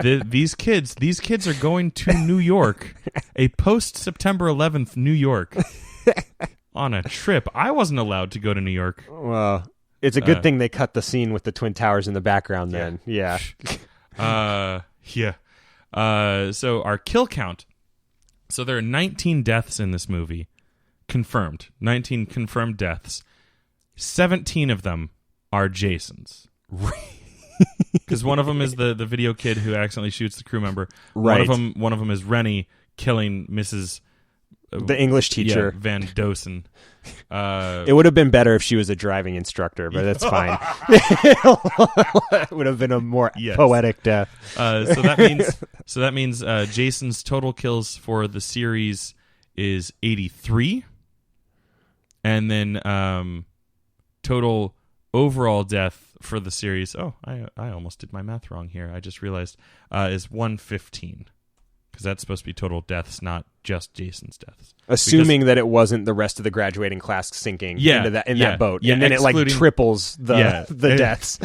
these kids are going to New York, a post-September 11th New York, on a trip. I wasn't allowed to go to New York. Well, it's a good thing they cut the scene with the Twin Towers in the background then. Yeah. Yeah. So our kill count. So there are 19 deaths in this movie. Confirmed. 19 confirmed deaths. 17 of them are Jason's. Because one of them is the video kid who accidentally shoots the crew member. Right. One of them is Rennie killing Mrs. The English teacher. Van Dosen. It would have been better if she was a driving instructor, but that's fine. It would have been a more poetic death. So that means Jason's total kills for the series is 83. And then total overall death for the series, I almost did my math wrong here. I just realized, is 115. Because that's supposed to be total deaths, not just Jason's deaths. Assuming that it wasn't the rest of the graduating class sinking into that boat. Yeah, and then it triples the deaths.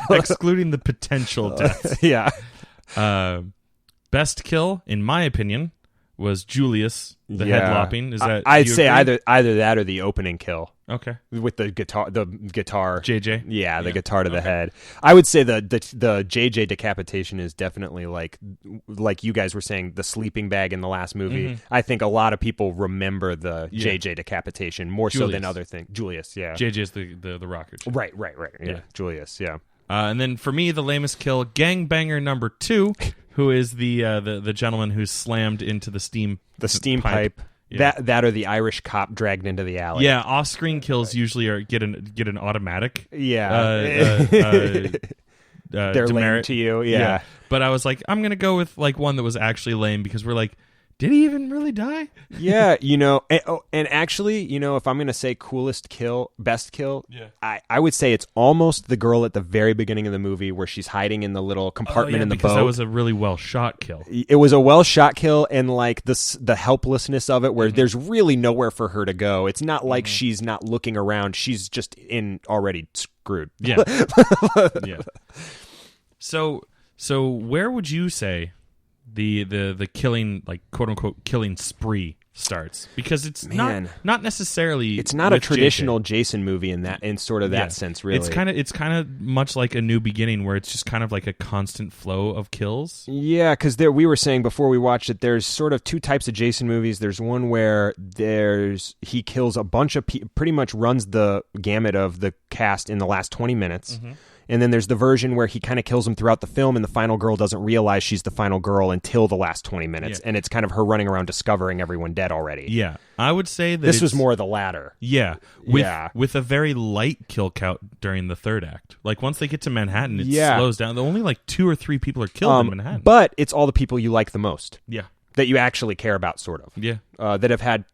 Excluding the potential deaths. Yeah. Best kill, in my opinion, was Julius, the head lopping. Is that? I'd say either that or the opening kill. Okay. With the guitar. JJ? Yeah, the guitar to the head. I would say the JJ decapitation is definitely like you guys were saying, the sleeping bag in the last movie. Mm-hmm. I think a lot of people remember the JJ decapitation more so than other things. Julius, yeah. JJ is the rocker. Right. Yeah. Julius, yeah. And then for me, the lamest kill, gangbanger number 2, who is the gentleman who's slammed into the steam pipe. Yeah. That or the Irish cop dragged into the alley. Yeah, off-screen kills usually get an automatic. Yeah, they're lame to you. Yeah, but I was like, I'm gonna go with one that was actually lame, because we're like, did he even really die? Yeah, and actually, if I'm gonna say best kill, I would say it's almost the girl at the very beginning of the movie where she's hiding in the little compartment in the boat. Because that was a really well shot kill. It was a well shot kill, and the helplessness of it, where there's really nowhere for her to go. It's not like she's not looking around; she's just already screwed. Yeah, yeah. So where would you say the killing, quote unquote, killing spree starts, because it's not necessarily. It's not a traditional Jason movie in sort of that sense. Really, it's kind of much like A New Beginning, where it's just kind of like a constant flow of kills. Yeah, because we were saying before we watched it, there's sort of two types of Jason movies. There's one where he kills a bunch of people, pretty much runs the gamut of the cast in the last 20 minutes. Mm-hmm. And then there's the version where he kind of kills them throughout the film, and the final girl doesn't realize she's the final girl until the last 20 minutes. Yeah. And it's kind of her running around discovering everyone dead already. Yeah. I would say that this was more the latter. Yeah. With a very light kill count during the third act. Like, once they get to Manhattan, it slows down. Only like 2 or 3 people are killed in Manhattan. But it's all the people you like the most. Yeah. That you actually care about, sort of. Yeah. That have had...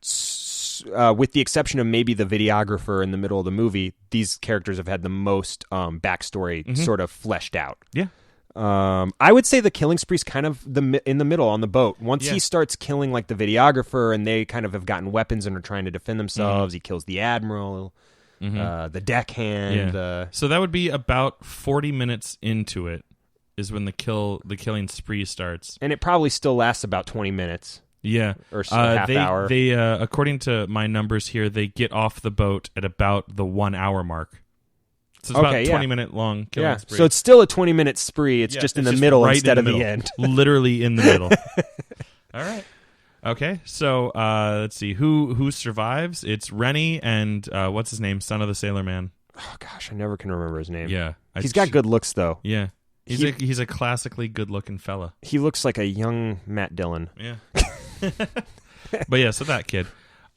with the exception of maybe the videographer in the middle of the movie, these characters have had the most backstory sort of fleshed out. Yeah. I would say the killing spree's kind of in the middle on the boat. Once he starts killing like the videographer, and they kind of have gotten weapons and are trying to defend themselves, he kills the admiral, the deckhand. Yeah. So that would be about 40 minutes into it is when the killing spree starts. And it probably still lasts about 20 minutes. Yeah, or half hour. They according to my numbers here, they get off the boat at about the 1 hour mark. So it's about 20-minute long killing spree. So it's still a 20-minute spree. It's just in the middle right instead of the end. Literally in the middle. All right. Okay, so let's see who survives. It's Rennie and what's his name, son of the Sailor Man. Oh gosh, I never can remember his name. Yeah, he's got good looks though. Yeah, he's a classically good-looking fella. He looks like a young Matt Dillon. Yeah. But yeah, so that kid.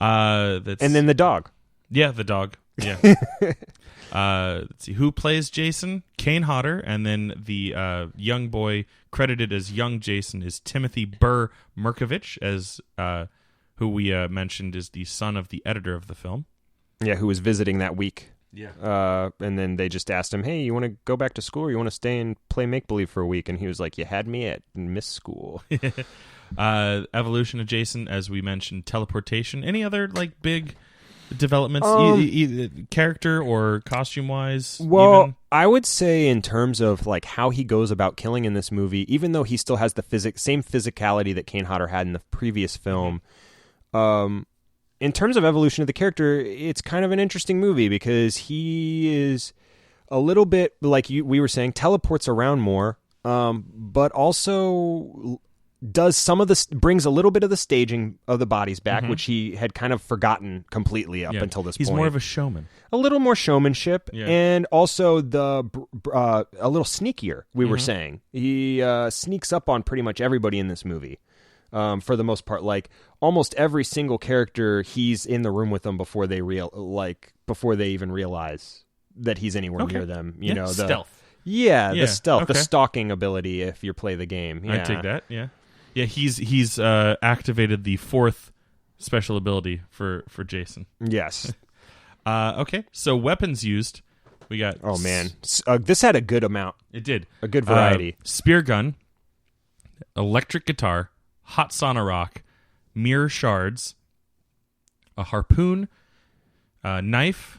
That's... And then the dog. Yeah, the dog. Yeah. Let's see. Who plays Jason? Kane Hodder. And then the young boy credited as young Jason is Timothy Burr Merkovich, as who we mentioned is the son of the editor of the film. Yeah, who was visiting that week. Yeah. And then they just asked him, hey, you want to go back to school, or you want to stay and play make-believe for a week? And he was like, you had me at miss school. Evolution of Jason, as we mentioned, teleportation. Any other like big developments, character or costume wise? Well, even? I would say in terms of like how he goes about killing in this movie, even though he still has the same physicality that Kane Hodder had in the previous film, in terms of evolution of the character, it's kind of an interesting movie because he is a little bit like we were saying, teleports around more, but also brings a little bit of the staging of the bodies back, which he had kind of forgotten completely up until this point. He's more of a showman. A little more showmanship, and also a little sneakier, we were saying. He sneaks up on pretty much everybody in this movie, for the most part. Like, almost every single character, he's in the room with them before they even realize that he's anywhere near them. You know, the stealth. Yeah, the stealth, the stalking ability if you play the game. Yeah. I take that, yeah. Yeah, he's activated the 4th special ability for Jason. Yes. Okay, so weapons used. We got... Oh, man. This had a good amount. It did. A good variety. Spear gun, electric guitar, hot sauna rock, mirror shards, a harpoon, knife,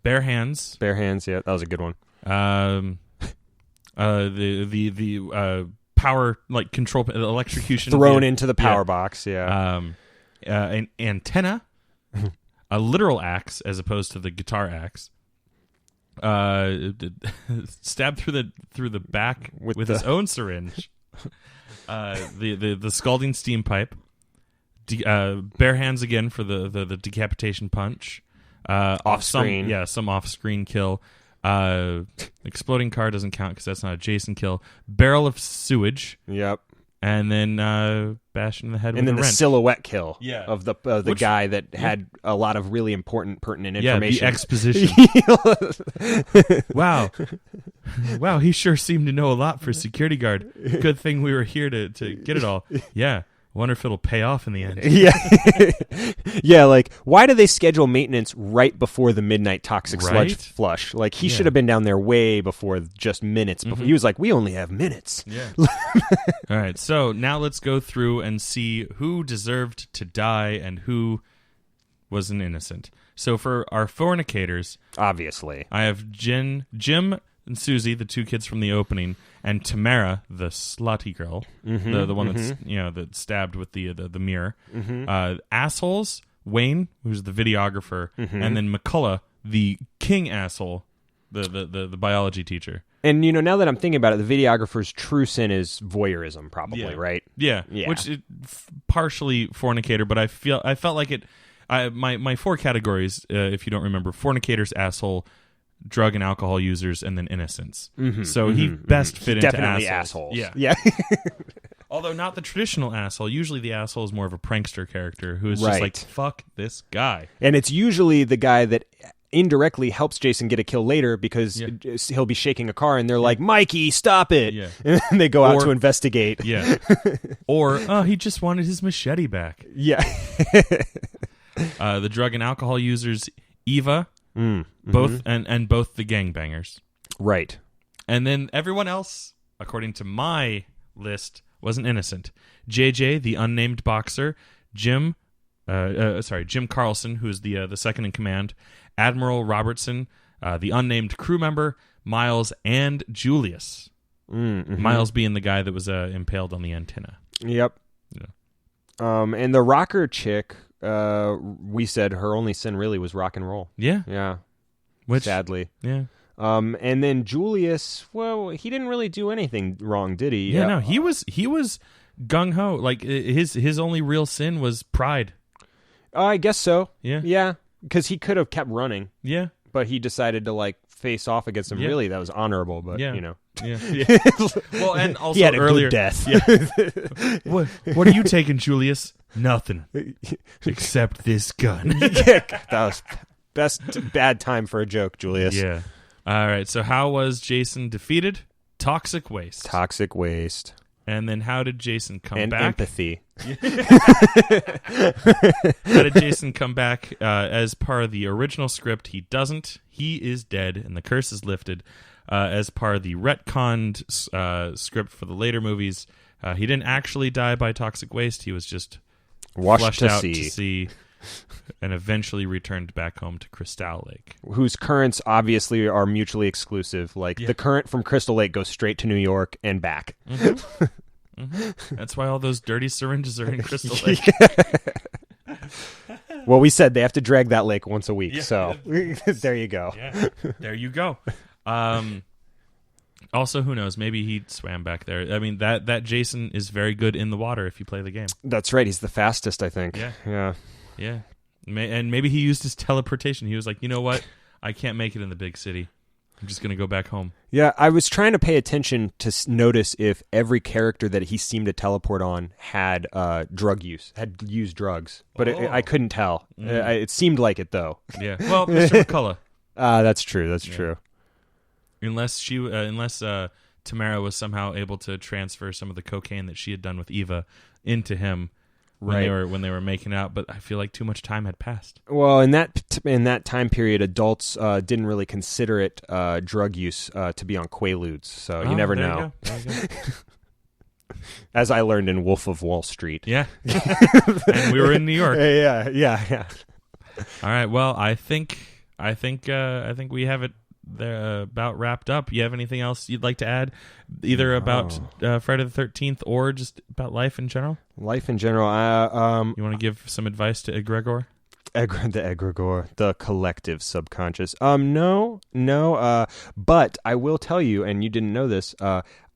bare hands. Bare hands, yeah, that was a good one. The power, like, control, electrocution thrown into the power box. An antenna, a literal axe as opposed to the guitar axe, stabbed through the back with his own syringe, the scalding steam pipe, bare hands again for the decapitation punch, off screen, some off screen kill. Exploding car doesn't count because that's not a Jason kill. Barrel of sewage. Yep. And then bash in the head with a wrench. And then the silhouette kill of the guy that had a lot of really important, pertinent information. Yeah, the exposition. Wow, he sure seemed to know a lot for a security guard. Good thing we were here to get it all. Yeah. Wonder if it'll pay off in the end. Yeah. Yeah, like, why do they schedule maintenance right before the midnight toxic sludge flush? Like, he should have been down there way before, just minutes before. He was like, we only have minutes. Yeah. All right, so now let's go through and see who deserved to die and who was an innocent. So for our fornicators... Obviously. I have Jim and Susie, the 2 kids from the opening, and Tamara, the slutty girl, the one that's that stabbed with the mirror. Assholes, Wayne, who's the videographer, and then McCullough, the king asshole, the biology teacher. And now that I'm thinking about it, the videographer's true sin is voyeurism, probably, right? Yeah. Which partially fornicator, but I felt like it. My 4 categories, if you don't remember: fornicators, asshole, drug and alcohol users, and then innocents. So he best fit into definitely assholes. Yeah. Although not the traditional asshole. Usually the asshole is more of a prankster character who is just like, fuck this guy. And it's usually the guy that indirectly helps Jason get a kill later because he'll be shaking a car and they're like, Mikey, stop it. Yeah. And they go out to investigate. Yeah. Or, he just wanted his machete back. Yeah. The drug and alcohol users, Eva, both and both the gangbangers. Right. And then everyone else, according to my list, wasn't innocent. JJ, the unnamed boxer, Jim Carlson, who is the second in command, Admiral Robertson, the unnamed crew member, Miles, and Julius. Miles being the guy that was impaled on the antenna. Yep. Yeah. And the rocker chick, we said her only sin really was rock and roll. Yeah. Yeah. Which, sadly. Yeah. And then Julius, well, he didn't really do anything wrong, did he? Yeah, no, he was gung ho. Like his only real sin was pride. I guess so. Yeah. Yeah. Because he could have kept running. Yeah. But he decided to face off against him. Yeah. Really, that was honorable. But Yeah. Well, and also he had a earlier, good death. Yeah. What are you taking, Julius? Nothing, except this gun. That was bad time for a joke, Julius. Yeah. All right. So how was Jason defeated? Toxic waste. Toxic waste. And then how did Jason come and back? Empathy. How did Jason come back? As part of the original script, he doesn't. He is dead, and the curse is lifted. As part of the retconned script for the later movies, he didn't actually die by toxic waste. He was just flushed out to sea and eventually returned back home to Crystal Lake. Whose currents obviously are mutually exclusive. The current from Crystal Lake goes straight to New York and back. That's why all those dirty syringes are in Crystal Lake. Well, we said they have to drag that lake once a week, so there you go. Yeah. There you go. Also, who knows? Maybe he swam back there. I mean, that Jason is very good in the water if you play the game. That's right. He's the fastest, I think. Yeah. And maybe he used his teleportation. He was like, you know what? I can't make it in the big city. I'm just going to go back home. Yeah, I was trying to pay attention to notice if every character that he seemed to teleport on had drug use, had used drugs. But I couldn't tell. It seemed like it, though. Yeah. Well, Mr. McCullough. That's true. That's true. Unless Tamara was somehow able to transfer some of the cocaine that she had done with Eva into him when they were making out, but I feel like too much time had passed. Well, in that time period, adults didn't really consider it drug use to be on Quaaludes, so you never know. There you go. As I learned in Wolf of Wall Street. Yeah. And we were in New York. Yeah. All right. Well, I think we have it there about wrapped up. You have anything else you'd like to add, either about Friday the 13th or just about life in general? Life in general. You want to give some advice to egregore? The egregore, the collective subconscious. No. But I will tell you, and you didn't know this.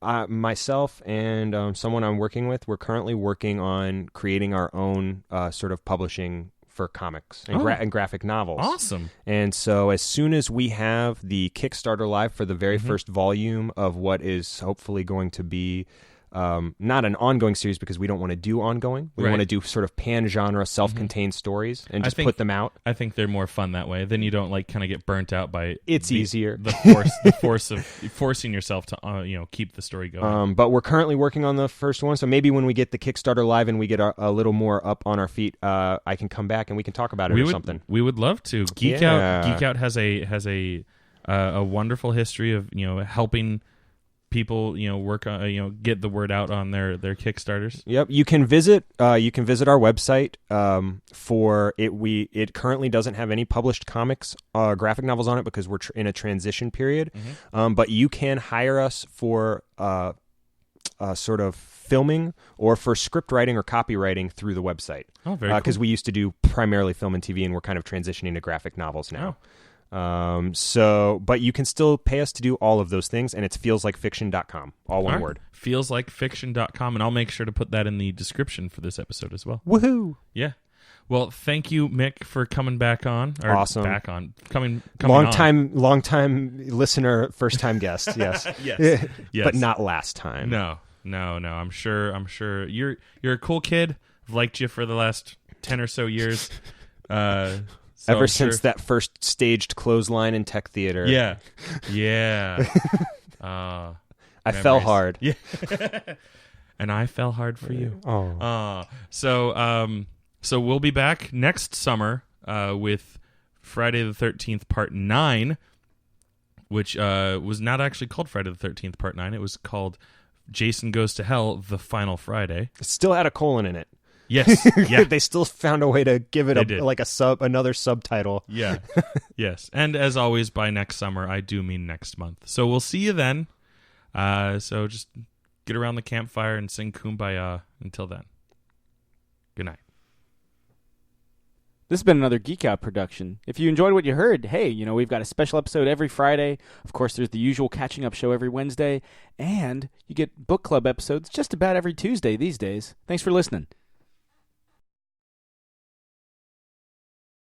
Myself and someone I'm working with, we're currently working on creating our own sort of publishing for comics and graphic novels. Awesome. And so as soon as we have the Kickstarter live for the very first volume of what is hopefully going to be not an ongoing series, because we don't want to do ongoing. We want to do sort of pan-genre, self-contained stories and just put them out. I think they're more fun that way. Then you don't kind of get burnt out by easier. The force of forcing yourself to keep the story going. But we're currently working on the first one, so maybe when we get the Kickstarter live and we get a little more up on our feet, I can come back and we can talk about it or something. We would love to. Geek Out has a wonderful history of helping people, work on, get the word out on their Kickstarters? Yep, you can visit our website for it. It currently doesn't have any published comics, graphic novels on it because we're in a transition period. But you can hire us for sort of filming or for script writing or copywriting through the website. Oh, very cool. Because we used to do primarily film and TV, and we're kind of transitioning to graphic novels now. But you can still pay us to do all of those things, and it's feelslikefiction.com, all one word. Feelslikefiction.com, and I'll make sure to put that in the description for this episode as well. Woohoo! Yeah. Well, thank you, Mick, for coming back on. Awesome. Back on. Coming long on. time listener, first time guest. Yes. Yes. But not last time. No. I'm sure. You're a cool kid. I've liked you for the last 10 or so years. Ever since that first staged clothesline in Tech Theater. Yeah. I fell hard. Yeah. And I fell hard for you. So we'll be back next summer with Friday the 13th Part 9, which was not actually called Friday the 13th Part 9. It was called Jason Goes to Hell, The Final Friday. It still had a colon in it. Yes. Yeah. They still found a way to give it another subtitle. Yeah. Yes. And as always, by next summer, I do mean next month. So we'll see you then. So just get around the campfire and sing Kumbaya until then. Good night. This has been another Geek Out production. If you enjoyed what you heard, hey, we've got a special episode every Friday. Of course, there's the usual catching up show every Wednesday. And you get book club episodes just about every Tuesday these days. Thanks for listening.